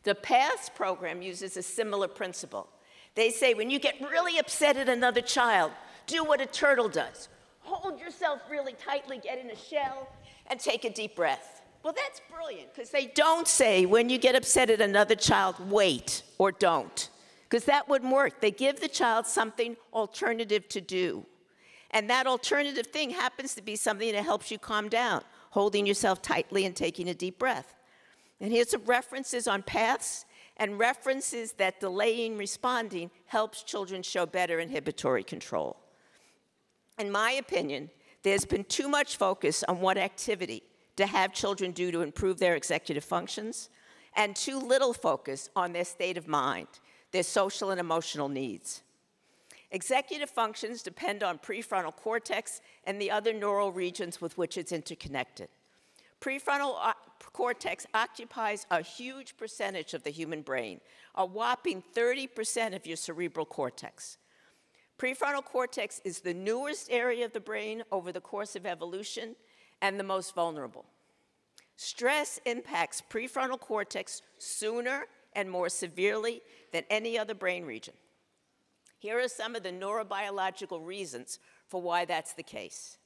The PATHS program uses a similar principle. They say when you get really upset at another child, do what a turtle does. Hold yourself really tightly, get in a shell, and take a deep breath. Well, that's brilliant, because they don't say when you get upset at another child, wait or don't, because that wouldn't work. They give the child something alternative to do. And that alternative thing happens to be something that helps you calm down, holding yourself tightly and taking a deep breath. And here's some references on PATHS and references that delaying responding helps children show better inhibitory control. In my opinion, there's been too much focus on what activity to have children do to improve their executive functions, and too little focus on their state of mind, their social and emotional needs. Executive functions depend on prefrontal cortex and the other neural regions with which it's interconnected. Prefrontal cortex occupies a huge percentage of the human brain, a whopping 30% of your cerebral cortex. Prefrontal cortex is the newest area of the brain over the course of evolution and the most vulnerable. Stress impacts prefrontal cortex sooner and more severely than any other brain region. Here are some of the neurobiological reasons for why that's the case.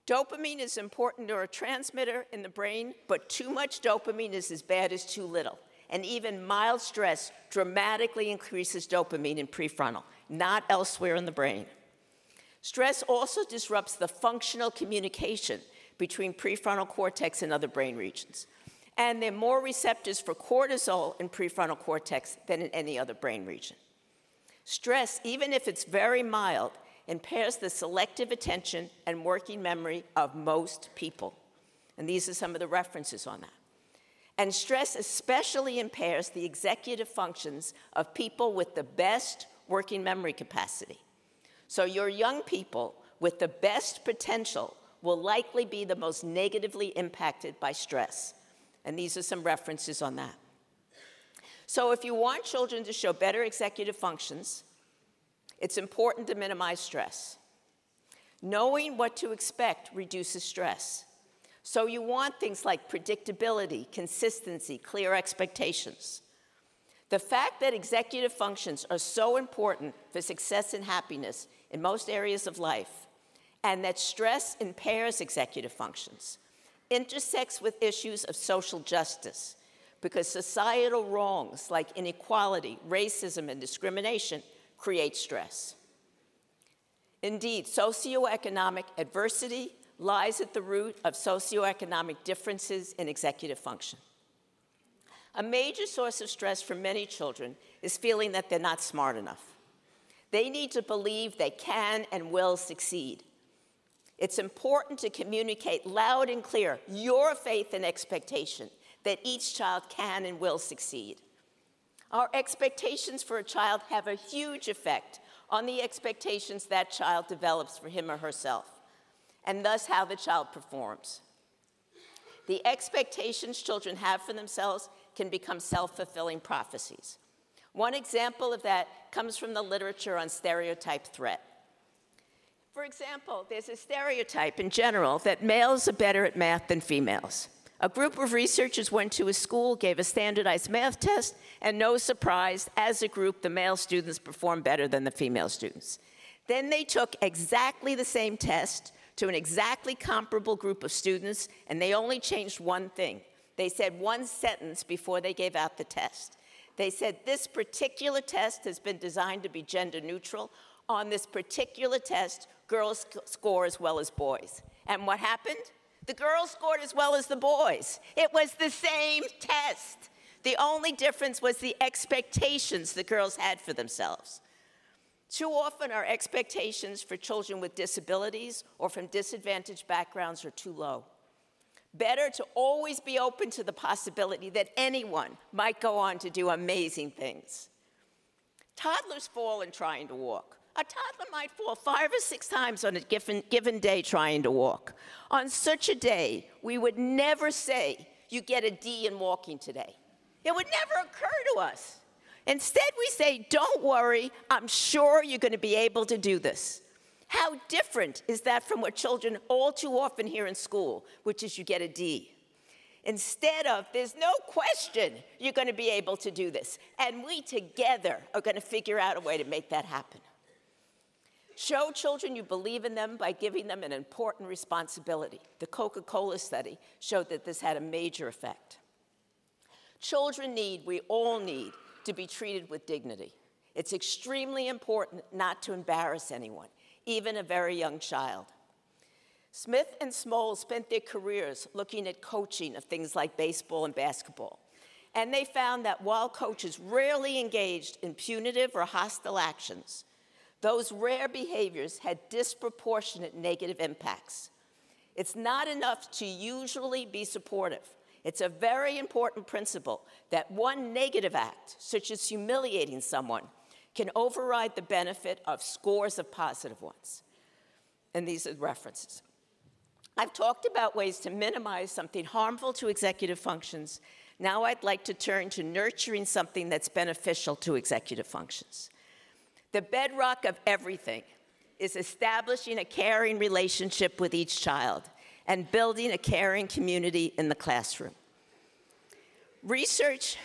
Dopamine is an important neurotransmitter in the brain, but too much dopamine is as bad as too little. And even mild stress dramatically increases dopamine in prefrontal, not elsewhere in the brain. Stress also disrupts the functional communication between prefrontal cortex and other brain regions. And there are more receptors for cortisol in prefrontal cortex than in any other brain region. Stress, even if it's very mild, impairs the selective attention and working memory of most people. And these are some of the references on that. And stress especially impairs the executive functions of people with the best working memory capacity. So your young people with the best potential will likely be the most negatively impacted by stress. And these are some references on that. So if you want children to show better executive functions, it's important to minimize stress. Knowing what to expect reduces stress. So you want things like predictability, consistency, clear expectations. The fact that executive functions are so important for success and happiness in most areas of life, and that stress impairs executive functions, intersects with issues of social justice, because societal wrongs like inequality, racism, and discrimination create stress. Indeed, socioeconomic adversity lies at the root of socioeconomic differences in executive function. A major source of stress for many children is feeling that they're not smart enough. They need to believe they can and will succeed. It's important to communicate loud and clear your faith and expectation that each child can and will succeed. Our expectations for a child have a huge effect on the expectations that child develops for him or herself, and thus how the child performs. The expectations children have for themselves can become self-fulfilling prophecies. One example of that comes from the literature on stereotype threat. For example, there's a stereotype in general that males are better at math than females. A group of researchers went to a school, gave a standardized math test, and no surprise, as a group, the male students performed better than the female students. Then they took exactly the same test to an exactly comparable group of students, and they only changed one thing. They said one sentence before they gave out the test. They said, this particular test has been designed to be gender neutral. On this particular test, girls score as well as boys. And what happened? The girls scored as well as the boys. It was the same test. The only difference was the expectations the girls had for themselves. Too often, our expectations for children with disabilities or from disadvantaged backgrounds are too low. Better to always be open to the possibility that anyone might go on to do amazing things. Toddlers fall in trying to walk. A toddler might fall 5 or 6 times on a given day trying to walk. On such a day, we would never say, you get a D in walking today. It would never occur to us. Instead, we say, don't worry, I'm sure you're going to be able to do this. How different is that from what children all too often hear in school, which is you get a D? Instead of, there's no question you're going to be able to do this, and we together are going to figure out a way to make that happen. Show children you believe in them by giving them an important responsibility. The Coca-Cola study showed that this had a major effect. Children need, we all need, to be treated with dignity. It's extremely important not to embarrass anyone, even a very young child. Smith and Small spent their careers looking at coaching of things like baseball and basketball. And they found that while coaches rarely engaged in punitive or hostile actions, those rare behaviors had disproportionate negative impacts. It's not enough to usually be supportive. It's a very important principle that one negative act, such as humiliating someone, can override the benefit of scores of positive ones. And these are references. I've talked about ways to minimize something harmful to executive functions. Now I'd like to turn to nurturing something that's beneficial to executive functions. The bedrock of everything is establishing a caring relationship with each child and building a caring community in the classroom. Research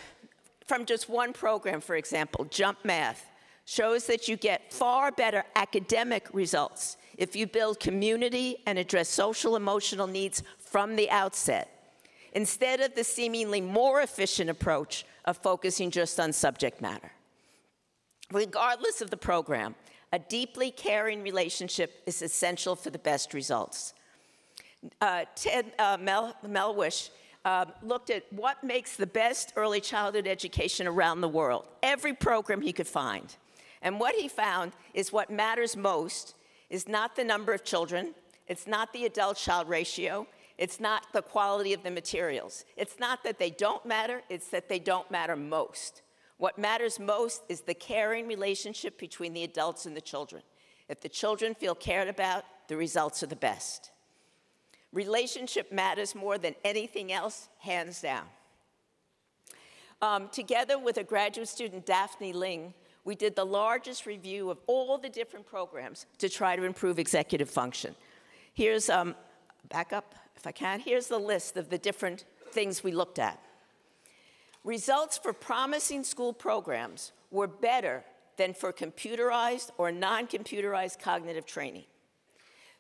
from just one program, for example, Jump Math, shows that you get far better academic results if you build community and address social emotional needs from the outset, instead of the seemingly more efficient approach of focusing just on subject matter. Regardless of the program, a deeply caring relationship is essential for the best results. Ted Melwish looked at what makes the best early childhood education around the world, every program he could find. And what he found is what matters most is not the number of children, it's not the adult-child ratio, it's not the quality of the materials. It's not that they don't matter, it's that they don't matter most. What matters most is the caring relationship between the adults and the children. If the children feel cared about, the results are the best. Relationship matters more than anything else, hands down. Together with a graduate student, Daphne Ling, we did the largest review of all the different programs to try to improve executive function. Here's, back up if I can, here's the list of the different things we looked at. Results for promising school programs were better than for computerized or non-computerized cognitive training.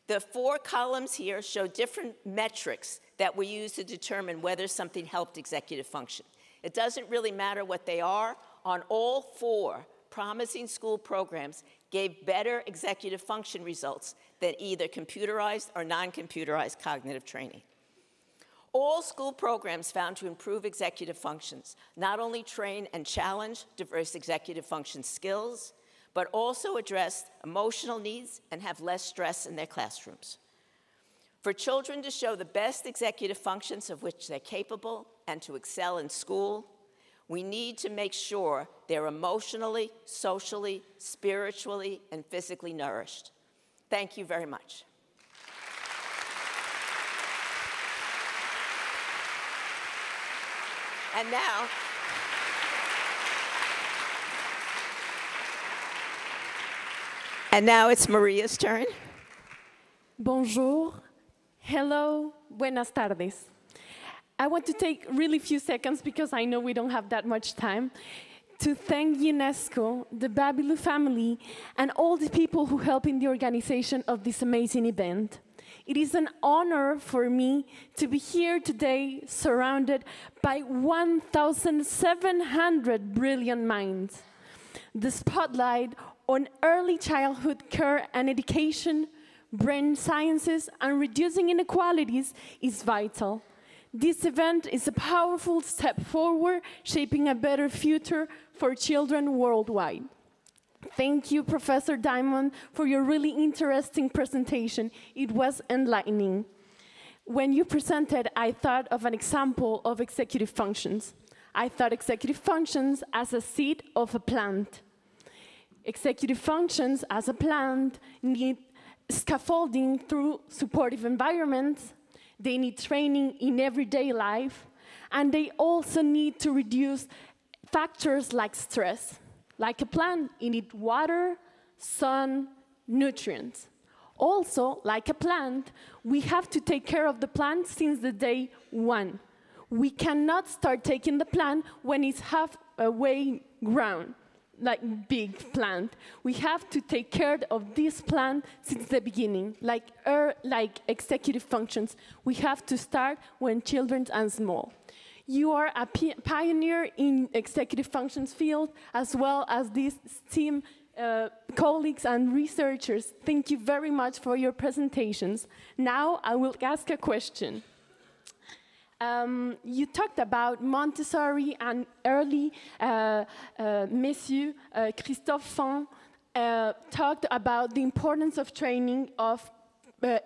The 4 columns here show different metrics that we use to determine whether something helped executive function. It doesn't really matter what they are. On all 4, promising school programs gave better executive function results than either computerized or non-computerized cognitive training. All school programs found to improve executive functions not only train and challenge diverse executive function skills, but also address emotional needs and have less stress in their classrooms. For children to show the best executive functions of which they're capable and to excel in school, we need to make sure they're emotionally, socially, spiritually, and physically nourished. Thank you very much. And now it's Maria's turn. Bonjour, hello, buenas tardes. I want to take really few seconds, because I know we don't have that much time, to thank UNESCO, the Babilu family, and all the people who help in the organization of this amazing event. It is an honor for me to be here today surrounded by 1,700 brilliant minds. The spotlight on early childhood care and education, brain sciences, and reducing inequalities is vital. This event is a powerful step forward, shaping a better future for children worldwide. Thank you, Professor Diamond, for your really interesting presentation. It was enlightening. When you presented, I thought of an example of executive functions. I thought executive functions as a seed of a plant. Executive functions as a plant need scaffolding through supportive environments. They need training in everyday life, and they also need to reduce factors like stress. Like a plant, you need water, sun, nutrients. Also, like a plant, we have to take care of the plant since the day one. We cannot start taking the plant when it's halfway grown, like big plant. We have to take care of this plant since the beginning, like executive functions. We have to start when children are small. You are a pioneer in executive functions field, as well as these team colleagues and researchers. Thank you very much for your presentations. Now I will ask a question. You talked about Montessori and early Monsieur Christophe Fan talked about the importance of training of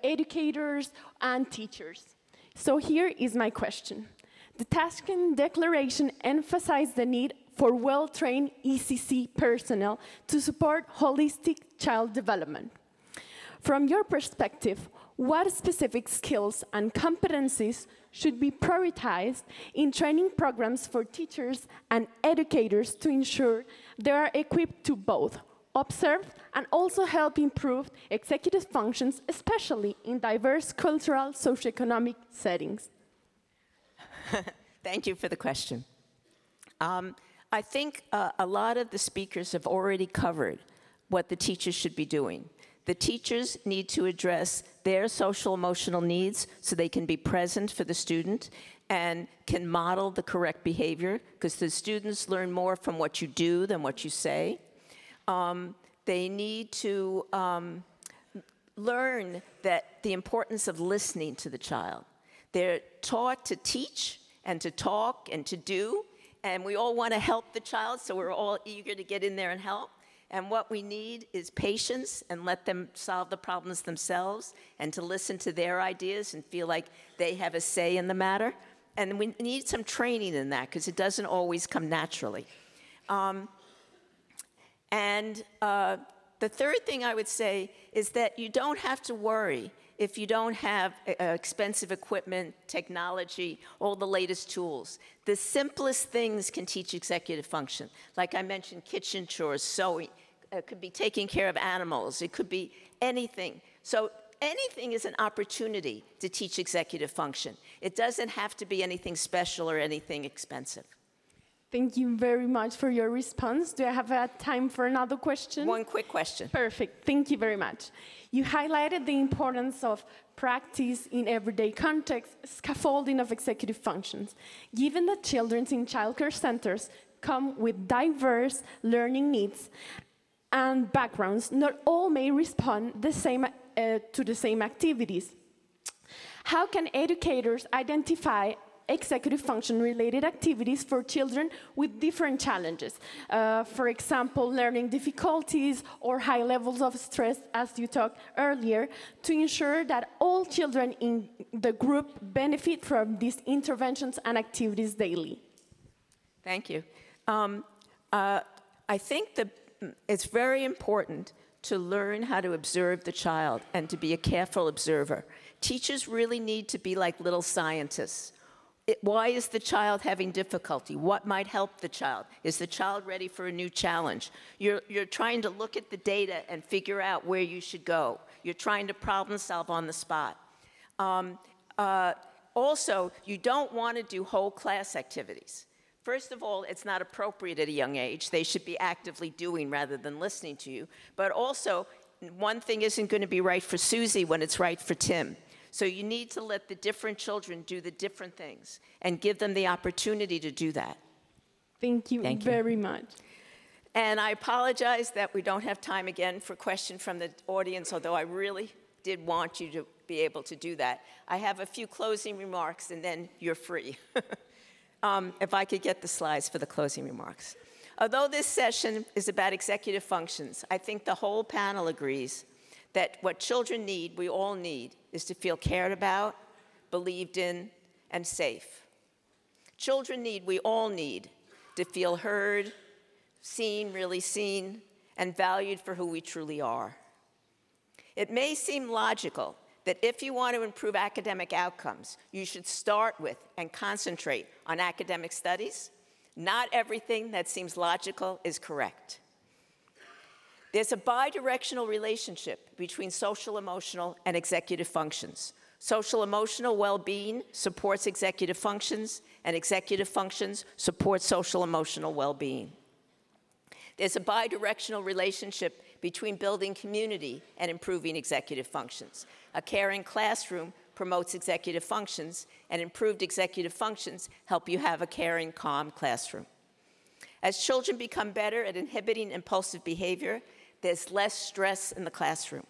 educators and teachers. So here is my question. The Tashkent Declaration emphasized the need for well-trained ECC personnel to support holistic child development. From your perspective, what specific skills and competencies should be prioritized in training programs for teachers and educators to ensure they are equipped to both observe and also help improve executive functions, especially in diverse cultural, socioeconomic settings? Thank you for the question. I think a lot of the speakers have already covered what the teachers should be doing. The teachers need to address their social emotional needs so they can be present for the student and can model the correct behavior, because the students learn more from what you do than what you say. They need to learn that the importance of listening to the child. They're taught to teach and to talk and to do, and we all want to help the child, so we're all eager to get in there and help. And what we need is patience and let them solve the problems themselves and to listen to their ideas and feel like they have a say in the matter. And we need some training in that because it doesn't always come naturally. The third thing I would say is that you don't have to worry if you don't have expensive equipment, technology, all the latest tools. The simplest things can teach executive function. Like I mentioned, kitchen chores, sewing. It could be taking care of animals. It could be anything. So anything is an opportunity to teach executive function. It doesn't have to be anything special or anything expensive. Thank you very much for your response. Do I have time for another question? One quick question. Perfect. Thank you very much. You highlighted the importance of practice in everyday context, scaffolding of executive functions. Given that children in childcare centers come with diverse learning needs and backgrounds, not all may respond the same, to the same activities. How can educators identify executive function related activities for children with different challenges? For example, learning difficulties or high levels of stress, as you talked earlier, to ensure that all children in the group benefit from these interventions and activities daily? Thank you. I think that it's very important to learn how to observe the child and to be a careful observer. Teachers really need to be like little scientists. Why is the child having difficulty? What might help the child? Is the child ready for a new challenge? You're trying to look at the data and figure out where you should go. You're trying to problem solve on the spot. Also, you don't want to do whole class activities. First of all, it's not appropriate at a young age. They should be actively doing rather than listening to you. But also, one thing isn't going to be right for Susie when it's right for Tim. So you need to let the different children do the different things and give them the opportunity to do that. Thank you very much. And I apologize that we don't have time again for questions from the audience, although I really did want you to be able to do that. I have a few closing remarks, and then you're free. If I could get the slides for the closing remarks. Although this session is about executive functions, I think the whole panel agrees that what children need, we all need, is to feel cared about, believed in, and safe. Children need, we all need, to feel heard, seen, really seen, and valued for who we truly are. It may seem logical that if you want to improve academic outcomes, you should start with and concentrate on academic studies. Not everything that seems logical is correct. There's a bidirectional relationship between social, emotional, and executive functions. Social emotional well-being supports executive functions, and executive functions support social emotional well-being. There's a bidirectional relationship between building community and improving executive functions. A caring classroom promotes executive functions, and improved executive functions help you have a caring, calm classroom. As children become better at inhibiting impulsive behavior, there's less stress in the classroom.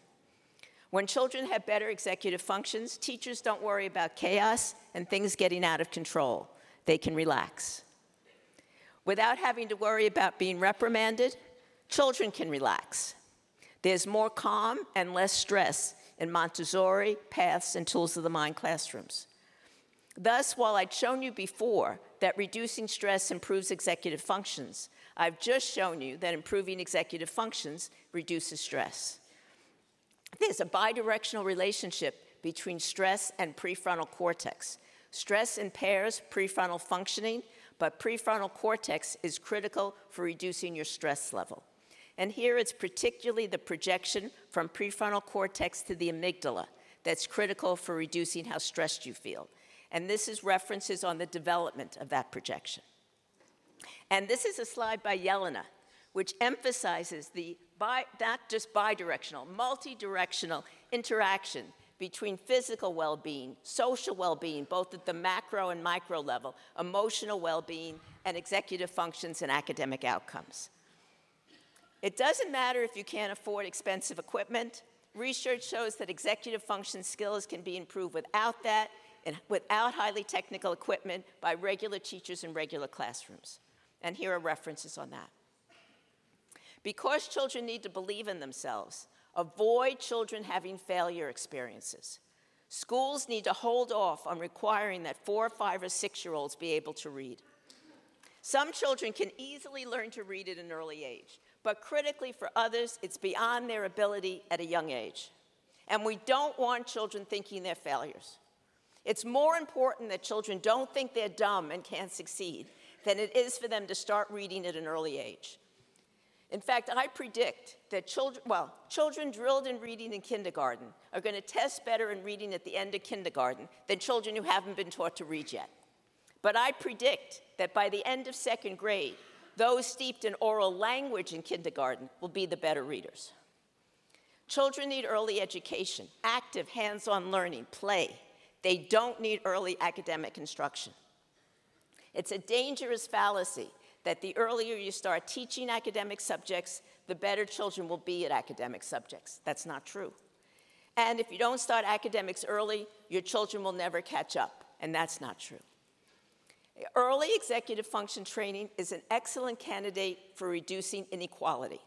When children have better executive functions, teachers don't worry about chaos and things getting out of control. They can relax. Without having to worry about being reprimanded, children can relax. There's more calm and less stress in Montessori, paths, and tools of the mind classrooms. Thus, while I'd shown you before that reducing stress improves executive functions, I've just shown you that improving executive functions reduces stress. There's a bidirectional relationship between stress and prefrontal cortex. Stress impairs prefrontal functioning, but prefrontal cortex is critical for reducing your stress level. And here it's particularly the projection from prefrontal cortex to the amygdala that's critical for reducing how stressed you feel. And this is references on the development of that projection. And this is a slide by Yelena, which emphasizes the not just bidirectional, multi-directional interaction between physical well-being, social well-being, both at the macro and micro level, emotional well-being, and executive functions and academic outcomes. It doesn't matter if you can't afford expensive equipment. Research shows that executive function skills can be improved without that, and without highly technical equipment, by regular teachers in regular classrooms. And here are references on that. Because children need to believe in themselves, avoid children having failure experiences. Schools need to hold off on requiring that 4-, 5-, or 6-year-olds be able to read. Some children can easily learn to read at an early age, but critically for others, it's beyond their ability at a young age. And we don't want children thinking they're failures. It's more important that children don't think they're dumb and can't succeed than it is for them to start reading at an early age. In fact, I predict that children drilled in reading in kindergarten are going to test better in reading at the end of kindergarten than children who haven't been taught to read yet. But I predict that by the end of 2nd grade, those steeped in oral language in kindergarten will be the better readers. Children need early education, active hands-on learning, play. They don't need early academic instruction. It's a dangerous fallacy that the earlier you start teaching academic subjects, the better children will be at academic subjects. That's not true. And if you don't start academics early, your children will never catch up, and that's not true. Early executive function training is an excellent candidate for reducing inequality.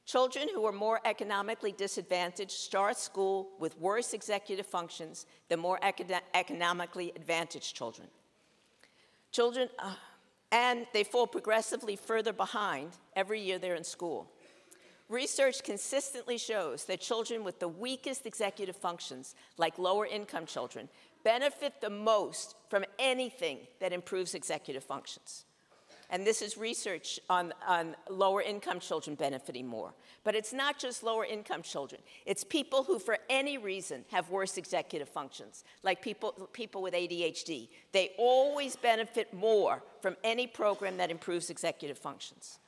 Children who are more economically disadvantaged start school with worse executive functions than more economically advantaged children. And they fall progressively further behind every year they're in school. Research consistently shows that children with the weakest executive functions, like lower income children, benefit the most from anything that improves executive functions. And this is research on lower income children benefiting more. But it's not just lower income children. It's people who, for any reason, have worse executive functions, like people with ADHD. They always benefit more from any program that improves executive functions.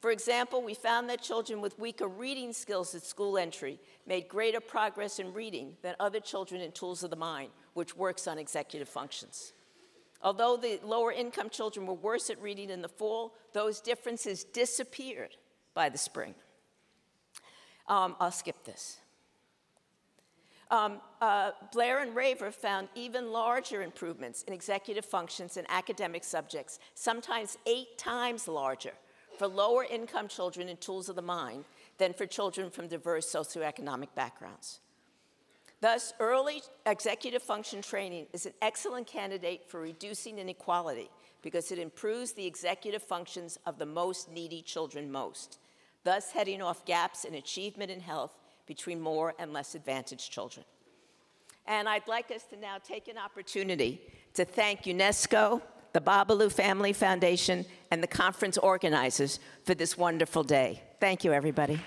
For example, we found that children with weaker reading skills at school entry made greater progress in reading than other children in Tools of the Mind, which works on executive functions. Although the lower income children were worse at reading in the fall, those differences disappeared by the spring. I'll skip this. Blair and Raver found even larger improvements in executive functions in academic subjects, sometimes 8 times larger, for lower income children in Tools of the Mind than for children from diverse socioeconomic backgrounds. Thus, early executive function training is an excellent candidate for reducing inequality because it improves the executive functions of the most needy children most, thus heading off gaps in achievement and health between more and less advantaged children. And I'd like us to now take an opportunity to thank UNESCO, the Babalu Family Foundation, and the conference organizers for this wonderful day. Thank you, everybody.